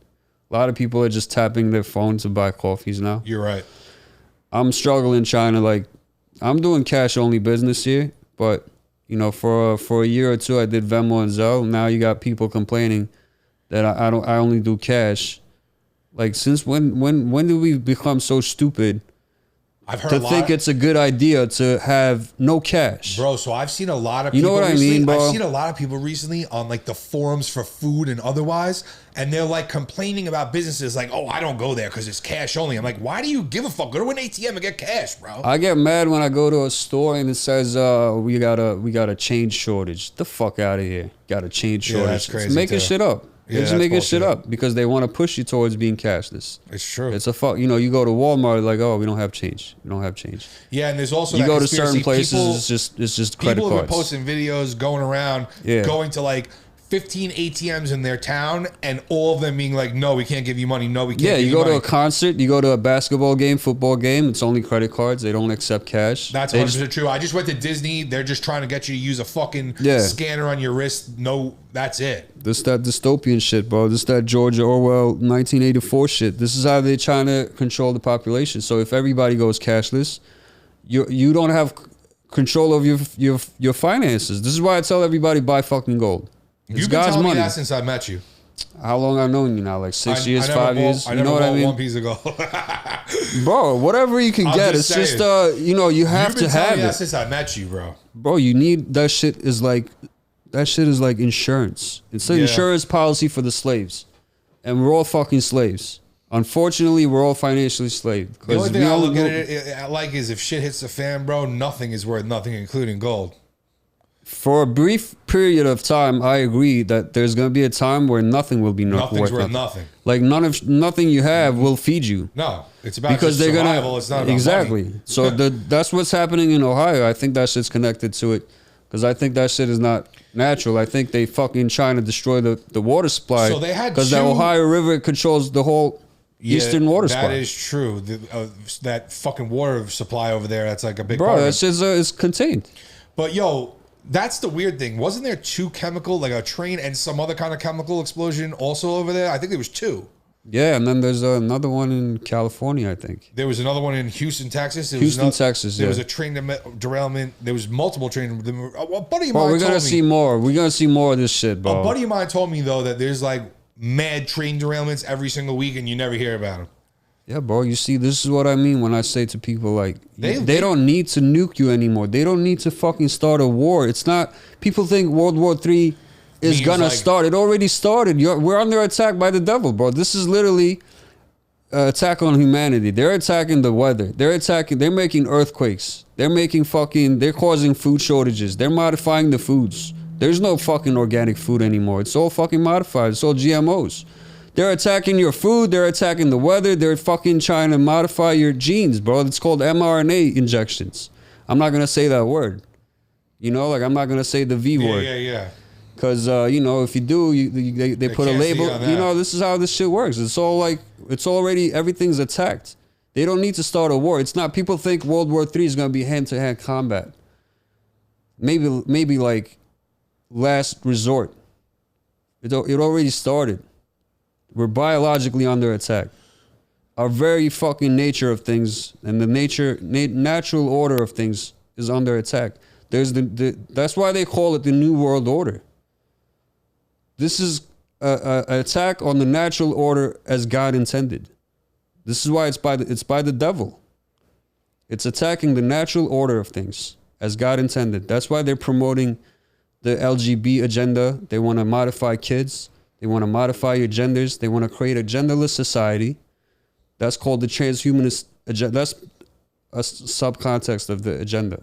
A lot of people are just tapping their phone to buy coffees now. You're right. I'm struggling trying to like, I'm doing cash only business here, but for a year or two I did Venmo and Zelle. Now you got people complaining that I only do cash. Like, since when did we become so stupid to think it's a good idea to have no cash? Bro, so I've seen a lot of people. You know what I mean, bro? I've seen a lot of people recently on like the forums for food and otherwise, and they're like complaining about businesses like, oh, I don't go there because it's cash only. I'm like, why do you give a fuck? Go to an ATM and get cash, bro. I get mad when I go to a store and it says we got a change shortage. The fuck out of here. Got a change shortage. Yeah, that's crazy. It's making shit up. They're just making shit up because they want to push you towards being cashless. It's true. It's a fuck. You go to Walmart, like, oh, we don't have change. We don't have change. Yeah, and there's also you go to certain places, it's just credit cards. People have been posting videos going around, going to like 15 ATMs in their town, and all of them being like, no, we can't give you money. No, we can't. Yeah, you go to a concert, you go to a basketball game, football game. It's only credit cards. They don't accept cash. That's 100% true. I just went to Disney. They're just trying to get you to use a fucking scanner on your wrist. No, that's it. This that dystopian shit, bro. This that George Orwell 1984 shit. This is how they're trying to control the population. So if everybody goes cashless, you don't have control of your finances. This is why I tell everybody buy fucking gold. You've been telling me that since I met you. How long I've known you now? Like 6 years, 5 years? I never bought one piece of gold. Bro, whatever you can get. It's just, you have to have it. You've been telling me that since I met you, bro. Bro, you need, that shit is like insurance. It's an insurance policy for the slaves. And we're all fucking slaves. Unfortunately, we're all financially enslaved. The only thing I look at it like is if shit hits the fan, bro, nothing is worth nothing, including gold. For a brief period of time, I agree that there's going to be a time where nothing will be Nothing's worth worth nothing. Like nothing you have will feed you. No, it's about because they're survival. It's not about exactly. Money. So that's what's happening in Ohio. I think that shit's connected to it because I think that shit is not natural. I think they fucking trying to destroy the water supply. So they had because the Ohio River controls the whole eastern water supply. That is true. That fucking water supply over there. That's like a big bro. Part That shit is contained. But yo. That's the weird thing. Wasn't there two chemical, like a train and some other kind of chemical explosion also over there? I think there was two. Yeah, and then there's another one in California, I think. There was another one in Houston, Texas. Texas, There was a train derailment. There was multiple train. A buddy of mine we're going to see more. We're going to see more of this shit, bro. A buddy of mine told me, though, that there's like mad train derailments every single week and you never hear about them. Yeah, bro. You see, this is what I mean when I say to people like, they don't need to nuke you anymore. They don't need to fucking start a war. It's not. People think World War III is gonna start. It already started. We're under attack by the devil, bro. This is literally an attack on humanity. They're attacking the weather. They're making earthquakes. They're causing food shortages. They're modifying the foods. There's no fucking organic food anymore. It's all fucking modified. It's all GMOs. They're attacking your food. They're attacking the weather. They're fucking trying to modify your genes, bro. It's called mRNA injections. I'm not going to say that word. You know, like I'm not going to say the V word. Yeah. Because, you know, if you do, they put a label. You know, this is how this shit works. It's all like, everything's attacked. They don't need to start a war. It's not, people think World War III is going to be hand-to-hand combat. Maybe like last resort. It already started. We're biologically under attack. Our very fucking nature of things and the natural order of things is under attack. There's that's why they call it the New World Order. This is an attack on the natural order as God intended. This is why it's by the devil. It's attacking the natural order of things as God intended. That's why they're promoting the LGBT agenda. They want to modify kids. They want to modify your genders. They want to create a genderless society. That's called the transhumanist agenda. That's a subcontext of the agenda.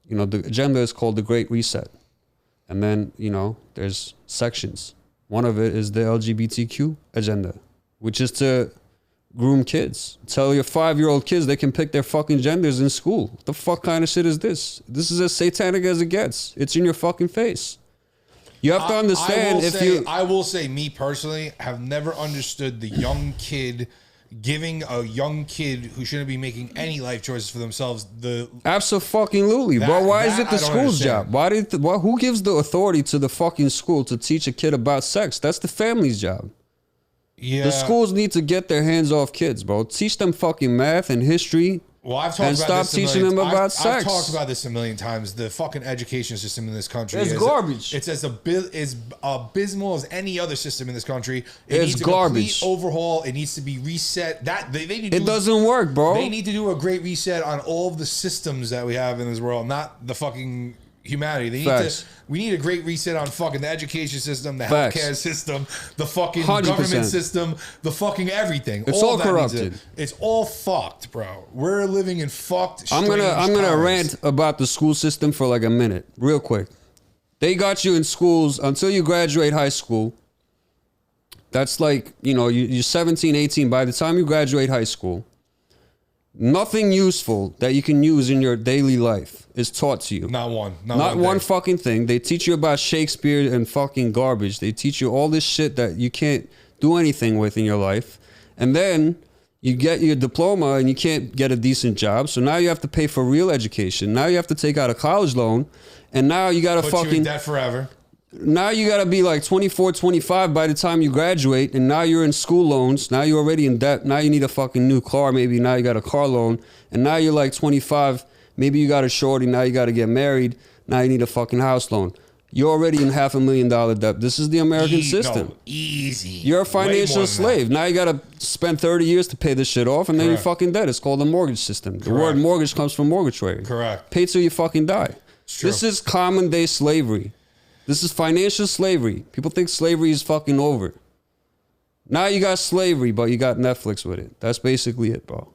You know, the agenda is called the Great Reset. And then, you know, there's sections. One of it is the LGBTQ agenda, which is to groom kids. Tell your 5-year-old kids they can pick their fucking genders in school. What the fuck kind of shit is this? This is as satanic as it gets. It's in your fucking face. You have to understand I will say, me personally, have never understood the young kid giving a young kid who shouldn't be making any life choices for themselves the absolutely, bro. Why is it the school's job? Who gives the authority to the fucking school to teach a kid about sex? That's the family's job. Yeah, the schools need to get their hands off kids, bro. Teach them fucking math and history. Well, I've talked and about stop teaching them about sex. I've talked about this a million times. The fucking education system in this country is garbage. It's as abysmal as any other system in this country. It needs garbage. Complete overhaul. It needs to be reset. It doesn't work, bro. They need to do a great reset on all of the systems that we have in this world, not the fucking humanity. We need a great reset on fucking the education system, the healthcare system, the fucking 100%. Government system, the fucking everything. It's all corrupted. It's all fucked, bro. We're living in fucked. I'm gonna rant about the school system for like a minute, real quick. They got you in schools until you graduate high school. That's like, you know, you're 17, 18. By the time you graduate high school, nothing useful that you can use in your daily life is taught to you. Not one fucking thing. They teach you about Shakespeare and fucking garbage. They teach you all this shit that you can't do anything with in your life. And then you get your diploma and you can't get a decent job. So now you have to pay for real education. Now you have to take out a college loan. And now you got to put you in debt forever. Now you got to be like 24, 25 by the time you graduate. And now you're in school loans. Now you're already in debt. Now you need a fucking new car. Maybe now you got a car loan. And now you're like 25. Maybe you got a shorty. Now you got to get married. Now you need a fucking house loan. You're already in $500,000 debt. This is the American system. No, easy. You're a financial slave. Now you got to spend 30 years to pay this shit off. And then you're fucking dead. It's called the mortgage system. The word mortgage comes from mortgage. Correct. Pay till you fucking die. This is common day slavery. This is financial slavery. People think slavery is fucking over. Now you got slavery, but you got Netflix with it. That's basically it, bro.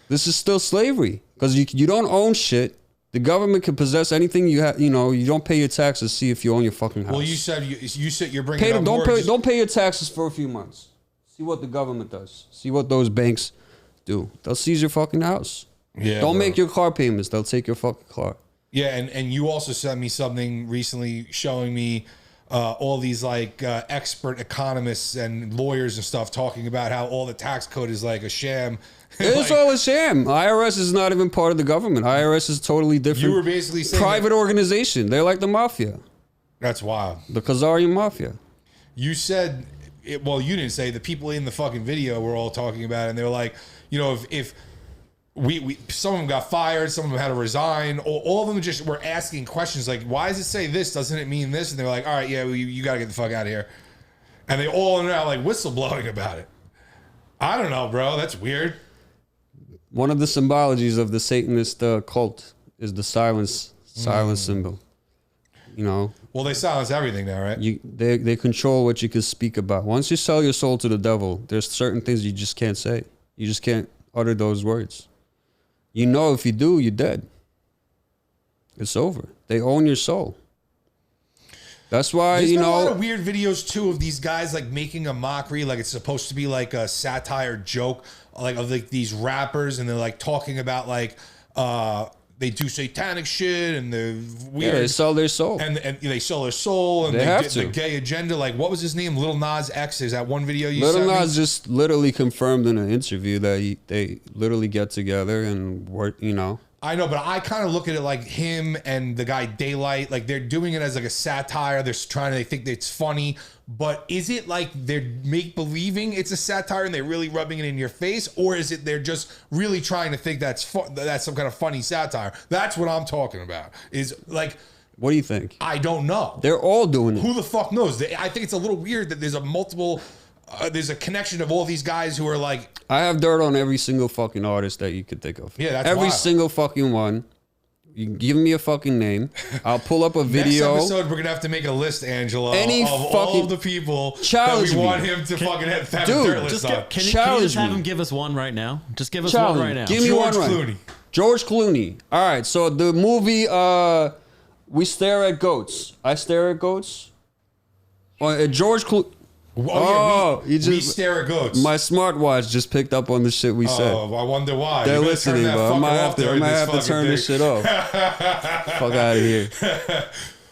This is still slavery because you don't own shit. The government can possess anything you have. You know, you don't pay your taxes. See if you own your fucking house. Well, you said you're bringing up don't pay your taxes for a few months. See what the government does. See what those banks do. They'll seize your fucking house. Yeah. Don't make your car payments. They'll take your fucking car. Yeah, and you also sent me something recently showing me all these like expert economists and lawyers and stuff talking about how all the tax code is like a sham. It's all a sham. IRS is not even part of the government. IRS is totally different. You were basically saying private organization. They're like the mafia. That's wild. The Khazarian mafia. You said, well, you didn't say. The people in the fucking video were all talking about it, and they were like, you know, if we some of them got fired, some of them had to resign, all of them just were asking questions like, why does it say this? Doesn't it mean this? And they were like, all right, yeah, well, you got to get the fuck out of here. And they all ended out like whistleblowing about it. I don't know, bro. That's weird. One of the symbologies of the Satanist cult is the silence symbol. You know. Well, they silence everything now, right? They control what you can speak about. Once you sell your soul to the devil, there's certain things you just can't say. You just can't utter those words. You know, if you do, you're dead. It's over. They own your soul. That's why, There's you been know. a lot of weird videos too of these guys like making a mockery, like it's supposed to be like a satire joke, like of like these rappers, and they're like talking about like they do satanic shit and they're weird. Yeah, they sell their soul. And they sell their soul and They have to. the gay agenda. Like, what was his name? Lil Nas X. Is that one video you Little sent me? Nas just literally confirmed in an interview that they literally get together and work, you know. I know, but I kind of look at it like him and the guy Daylight, like they're doing it as like a satire. They think that it's funny, but is it like they're make-believing it's a satire and they're really rubbing it in your face? Or is it they're just really trying to think that's some kind of funny satire? That's what I'm talking about. Is like, What do you think? I don't know. They're all doing it. Who the fuck knows? I think it's a little weird that there's a connection of all these guys who are like, I have dirt on every single fucking artist that you could think of. Yeah, that's every wild. single fucking one. You give me a fucking name. I'll pull up a video. Next episode, we're gonna have to make a list, Angelo, Any of all fucking- of the people that Challenge we me. want him to fucking have a Dude, dirt list Just on. can you Challenge just have me. him give us one right now? Just give us Challenge. one right now. Give me George one right. Clooney. George Clooney. All right. So the movie, We Stare at Goats. I Stare at Goats. George Clooney. Oh, yeah, we we stare at goats. My smartwatch just picked up on the shit we said. Oh, I wonder why. They're You better listening, turn that bro. I fucker might off have during this to fucking turn thing. this shit off. Fuck out of here.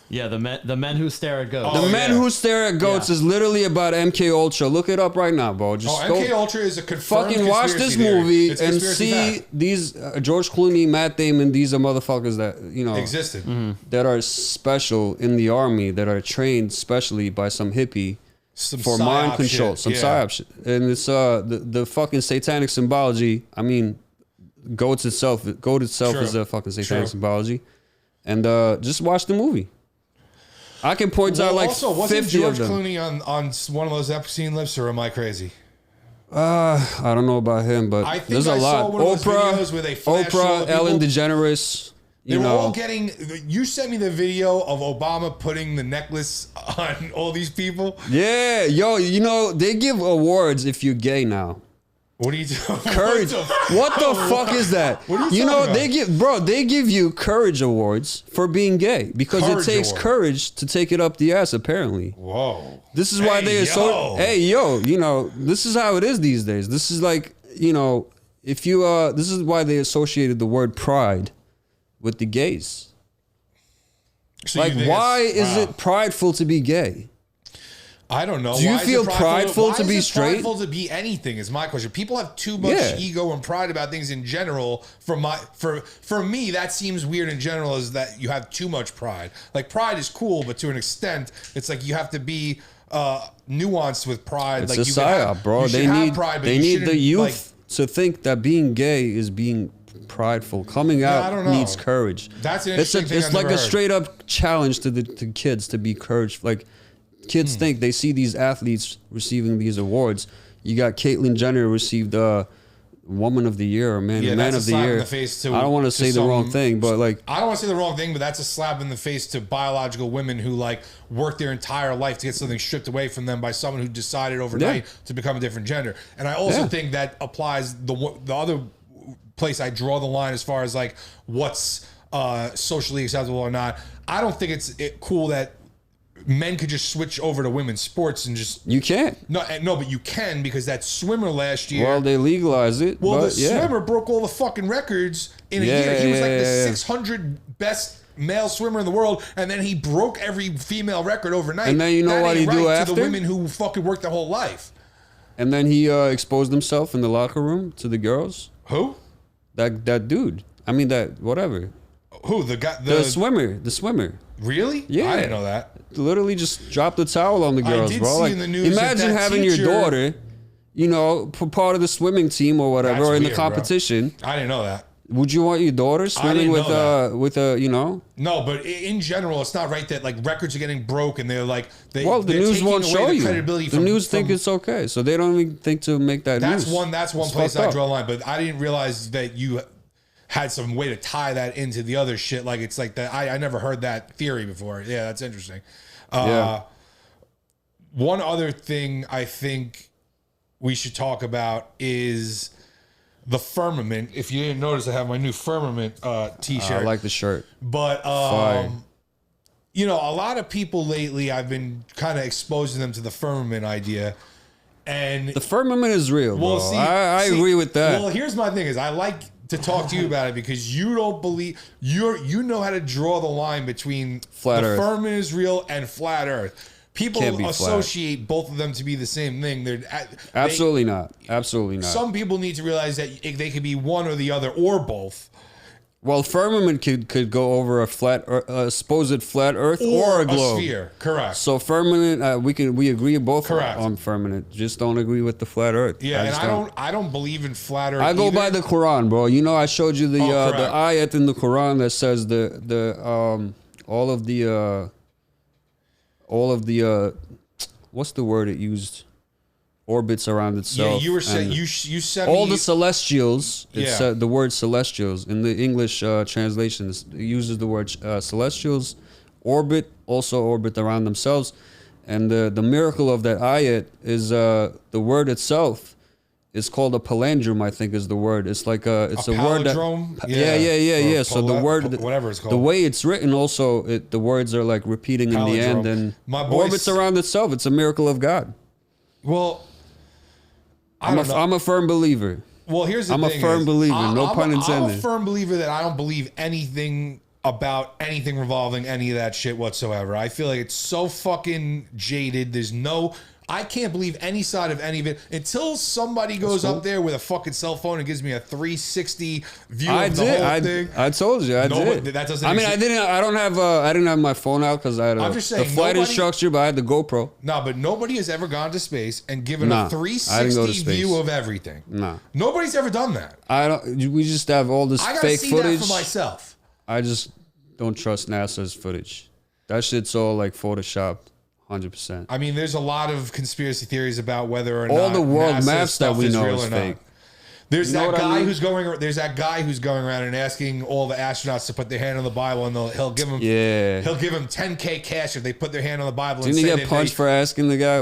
Yeah, the men who stare at goats. Oh, The Men yeah. Who Stare at Goats Yeah. is literally about MK Ultra. Look it up right now, bro. Just Oh, go MK Ultra is a confirmed fucking watch conspiracy this theory. movie It's a and conspiracy see fact. these George Clooney, Matt Damon. These are motherfuckers that Existed. that are special in the army that are trained specially by some hippie Some for psyop mind control, shit. some Yeah. psyop shit. And it's the fucking satanic symbology. I mean, goat itself True. is a fucking satanic True. symbology. And just watch the movie. I can point out like also, wasn't 50 George of them. Clooney on one of those Epstein lists, or am I crazy? I don't know about him, but I think there's a I saw lot. one of those videos where they flashed all Oprah, the Ellen people. DeGeneres. They You were all know, getting. You sent me the video of Obama putting the necklace on all these people. yeah, yo, you know they give awards if you're gay now. What are you doing? Courage. What the fuck is that? What are you know, talking about? they give you courage awards for being gay because Courage it takes award. courage to take it up the ass. Apparently, Whoa. this is why they are so. yo. Hey, yo, you know, this is how it is these days. This is like, you know, if you this is why they associated the word pride with the gays. So you Like, think why it's- is wow. it prideful to be gay? I don't know. Do you Why is it feel prideful to why be is it straight? Prideful to be anything is my question. People have too much Yeah. ego and pride about things in general. For me, that seems weird in general. Is that you have too much pride? Like pride is cool, but to an extent, it's like you have to be nuanced with pride. It's like a you can have- psyop, bro. you should They have need pride, but they you need shouldn't, the youth like- to think that being gay is being prideful. Coming I out don't know. needs courage. That's an It's interesting thing it's I've like never a heard. straight up challenge to the kids to be courage. Like kids Hmm. think they see these athletes receiving these awards. You got Caitlyn Jenner received woman of the year or man that's a of the slap in year. the face to- I don't want to say the wrong thing, but like I don't want to say the wrong thing, but that's a slap in the face to biological women who like work their entire life to get something stripped away from them by someone who decided overnight to become a different gender. And I also think that applies the other place I draw the line as far as like what's socially acceptable or not. I don't think it's cool that men could just switch over to women's sports and just you can't. no, but you can, because that swimmer last year. Well, they legalized it. Well, but the swimmer broke all the fucking records in a year. He was like the 600 best male swimmer in the world, and then he broke every female record overnight. And then you know that what ain't he do right after? to the women who fucking worked their whole life. And then he exposed himself in the locker room to the girls. Who? That dude. I mean that whatever. Who? The guy? The swimmer. Really? Yeah. I didn't know that. Literally just dropped the towel on the girls, did bro. see Like, in the news imagine that having teacher- your daughter, you know, part of the swimming team or whatever, That's or in weird, the bro. competition. I didn't know that. Would you want your daughter swimming didn't know with a you know? No, but in general, it's not right that like records are getting broke and they're like The they're news taking won't away show the you. credibility The from- news think from- it's okay, so they don't even think to make that That's news. one It's place fucked I up. draw a line, but I didn't realize that you had some way to tie that into the other shit. Like it's like that. I never heard that theory before. Yeah, that's interesting. Yeah. One other thing I think we should talk about is the firmament. If you didn't notice, I have my new firmament t-shirt. I like the shirt. But Fire. you know, a lot of people lately, I've been kind of exposing them to the firmament idea, and The firmament is real, bro. well, see, I agree with that. Well, here's my thing: is I like to talk to you about it because you don't believe you know how to draw the line between Flat the Earth. firmament is real and flat Earth. People Can't be flat. associate both of them to be the same thing. Absolutely not. Absolutely not. Some people need to realize that they could be one or the other or both. Well, firmament could go over a supposed flat Earth or a globe. sphere. Correct. So firmament, we agree both Correct. on firmament. Just don't agree with the flat Earth. Yeah, and just I don't believe in flat Earth. I go by either. the Quran, bro. You know, I showed you the correct. ayat in the Quran that says all of the what's the word it used? Orbits around itself. Yeah, you were saying and you sent all me, the celestials. It's Yeah. the word celestials in the English translations. It uses the word celestials. Also orbit around themselves, and the miracle of that ayat is the word itself. It's called a palindrome, I think is the word. It's like it's a word that palindrome? yeah. Or So the word, whatever it's called. the way it's written, also the words are like repeating in the end Palindrome. and My boy orbits around itself. It's a miracle of God. Well, I I'm don't know. I'm a firm believer. Well, here's the I'm a thing. firm is, believer, no pun I'm a intended. firm believer that I don't believe anything about anything revolving any of that shit whatsoever. I feel like it's so fucking jaded. I can't believe any side of any of it until somebody goes up there with a fucking cell phone and gives me a 360 view of the whole thing. I told you. I No, did. but that doesn't I mean, exist. I didn't have my phone out because I had I'm just saying, the flight nobody- instructor, but I had the GoPro. No, but nobody has ever gone to space and given Nah, a I didn't go to 360 space. view of everything. Nah, Nobody's ever done that. I don't. We just have all this I gotta fake see footage. that for myself. I just don't trust NASA's footage. That shit's all like photoshopped, 100%. I mean, there's a lot of conspiracy theories about whether or All not the world NASA maps that stuff we know real is or not. fake. There's You know that what I guy mean? who's going. There's that guy who's going around and asking all the astronauts to put their hand on the Bible, and he'll give them. Yeah. He'll give them 10K cash if they put their hand on the Bible. Didn't and he say get that punched for asking the guy?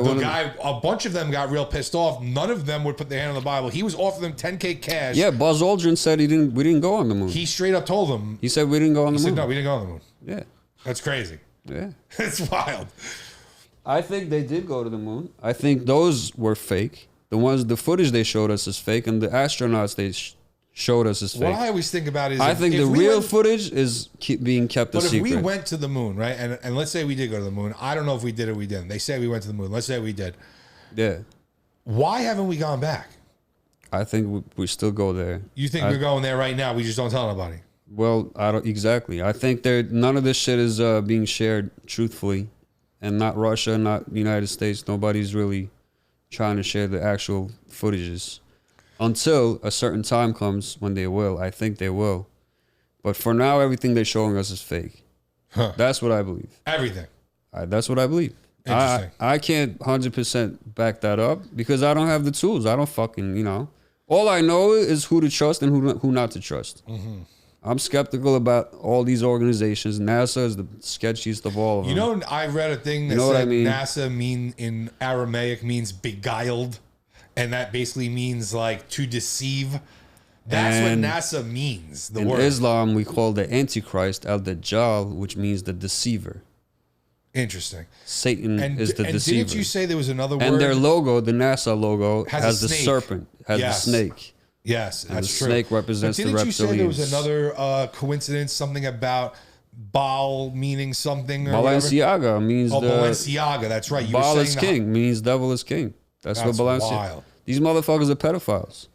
A bunch of them got real pissed off. None of them would put their hand on the Bible. He was offering them 10K cash. Yeah, Buzz Aldrin said we didn't go on the moon. He straight up told them. He said we didn't go on the He said, moon. no, we didn't go on the moon. Yeah. That's crazy. Yeah. It's wild. I think they did go to the moon. I think those were fake. The footage they showed us is fake, and the astronauts they showed us is fake. What I always think about is I if- think if the we real went- footage is being kept a But if secret. we went to the moon, right, and let's say we did go to the moon, I don't know if we did or we didn't. They say we went to the moon. Let's say we did. Yeah. Why haven't we gone back? I think we still go there. You think we're going there right now? We just don't tell nobody. Well, I don't exactly. I think none of this shit is being shared truthfully, and not Russia, not the United States. Nobody's really trying to share the actual footages until a certain time comes when they will. I think they will, but for now, everything they're showing us is fake. Huh. That's what I believe. Everything. That's what I believe. Interesting. I can't 100% back that up because I don't have the tools. I don't fucking All I know is who to trust and who not to trust. Mm-hmm. I'm skeptical about all these organizations. NASA is the sketchiest of all of them. You know, I read a thing that You know what said I mean? NASA in Aramaic means beguiled, and that basically means like to deceive. That's And what NASA means. The in word. Islam, we call the Antichrist Al-Dajjal, which means the deceiver. Interesting. Satan is the and deceiver. didn't you say there was another word? And their logo, the NASA logo, Has has a the snake. serpent, has Yes. the snake. Yes, And that's the true. snake represents But the didn't you say there was reptilians. another coincidence? Something about Baal meaning something or whatever? Balenciaga means Oh, the Balenciaga. That's right. You Baal were is saying king, means devil is king. That's That's what Balenciaga. wild. These motherfuckers are pedophiles.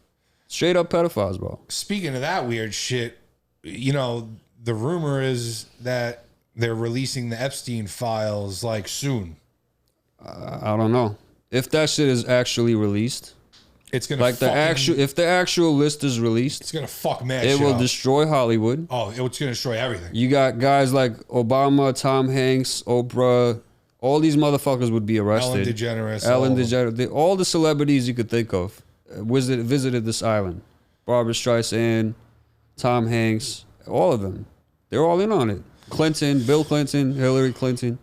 Straight up pedophiles, bro. Speaking of that weird shit, you know, the rumor is that they're releasing the Epstein files like soon. I don't know. If that shit is actually released, It's gonna like if the actual list is released, it's gonna fuck mad it shit will up. destroy Hollywood. Oh, it's gonna destroy everything. You got guys like Obama, Tom Hanks, Oprah. All these motherfuckers would be arrested. Ellen DeGeneres. All the celebrities you could think of visited this island. Barbara Streisand, Tom Hanks, all of them. They're all in on it. Clinton, Bill Clinton, Hillary Clinton.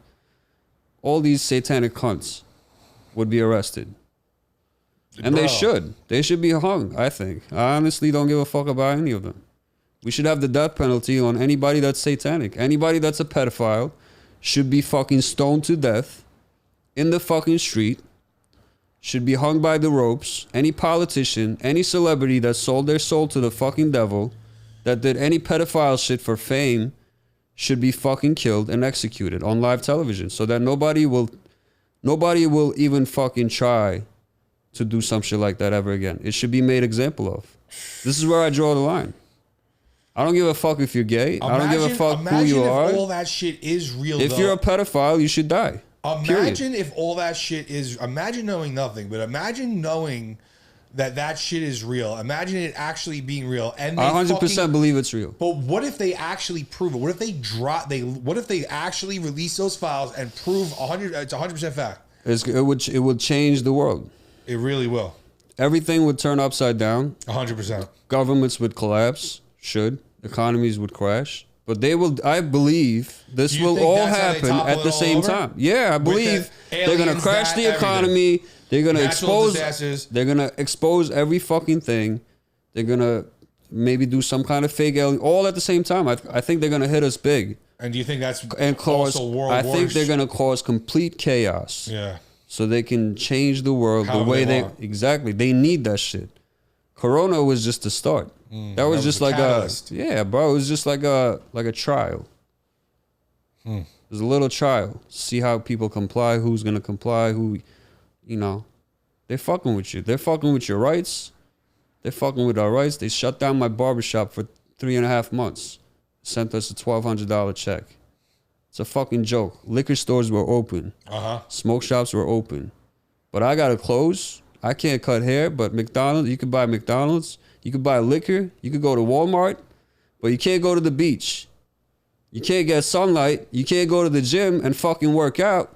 All these satanic cunts would be arrested. And Bro. they should. They should be hung, I think. I honestly don't give a fuck about any of them. We should have the death penalty on anybody that's satanic. Anybody that's a pedophile should be fucking stoned to death in the fucking street, should be hung by the ropes. Any politician, any celebrity that sold their soul to the fucking devil, that did any pedophile shit for fame, should be fucking killed and executed on live television so that nobody will even fucking try to do some shit like that ever again. It should be made example of. This is where I draw the line. I don't give a fuck if you're gay. I don't give a fuck who you are. Imagine if all that shit is real. If you're a pedophile, you should die. Imagine if all that shit is. Imagine knowing nothing, but imagine knowing that shit is real. Imagine it actually being real, and they I 100% fucking- believe it's real. But what if they actually prove it? What if they What if they actually release those files and prove 100? It's 100% fact. It would change the world. It really will. Everything would turn upside down. 100%. Governments would collapse. Economies would crash. But they will. I believe this Do you will think all that's how they happen topple at it the all same over? time. Yeah, I believe the they're gonna aliens, crash that, the everything. economy. They're gonna Natural expose. disasters. They're gonna expose every fucking thing. They're gonna maybe do some kind of fake alien. All at the same time. I think they're gonna hit us big And do you think that's and cause. also world I think wars? they're gonna cause complete chaos. Yeah. So they can change the world However the way they they want. exactly. They need that shit. Corona was just the start. That was just a like catalyst. bro. It was just like a trial. It was a little trial. See how people comply. Who's gonna comply? Who, they're fucking with you. They're fucking with your rights. They're fucking with our rights. They shut down my barbershop for 3.5 months. Sent us a $1,200 check. It's a fucking joke. Liquor stores were open. Smoke shops were open. But I gotta close. I can't cut hair, but McDonald's, you could buy McDonald's. You could buy liquor. You could go to Walmart. But you can't go to the beach. You can't get sunlight. You can't go to the gym and fucking work out.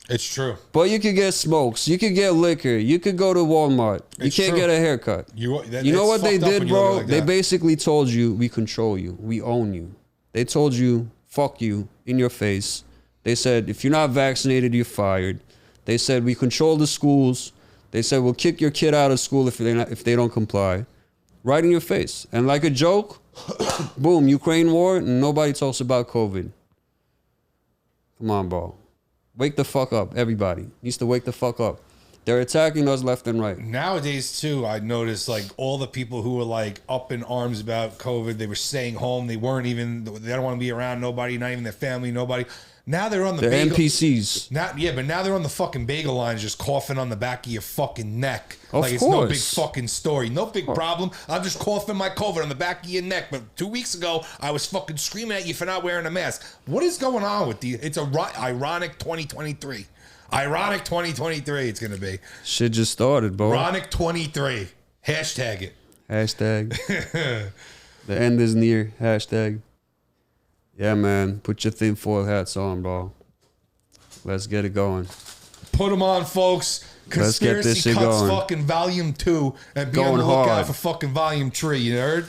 It's true. But you could get smokes. You could get liquor. You could go to Walmart. You It's can't true. get a haircut. You know it's what they fucked up did, when you look at it bro? like They that. basically told you, we control you. We own you. They told you, fuck you, in your face. They said, if you're not vaccinated, you're fired. They said, we control the schools. They said, we'll kick your kid out of school if they don't comply. Right in your face. And like a joke, boom, Ukraine war, and nobody talks about COVID. Come on, bro. Wake the fuck up. Everybody needs to wake the fuck up. They're attacking us left and right. Nowadays, too, I noticed like all the people who were like up in arms about COVID, they were staying home. They don't want to be around nobody, not even their family, nobody. Now they're on the They're bagel. NPCs. But now they're on the fucking bagel lines just coughing on the back of your fucking neck. Of like it's no big course. fucking story. No big problem. I'm just coughing my COVID on the back of your neck. But 2 weeks ago, I was fucking screaming at you for not wearing a mask. What is going on with these? It's a ironic 2023. Ironic 2023 it's going to be. Shit just started, bro. Ironic 23. Hashtag it. Hashtag. The end is near. Hashtag. Yeah, man. Put your tinfoil hats on, bro. Let's get it going. Put them on, folks. Let's get Conspiracy this shit Cutz going. fucking volume 2 and be on Going the lookout hard. for fucking volume 3, you heard?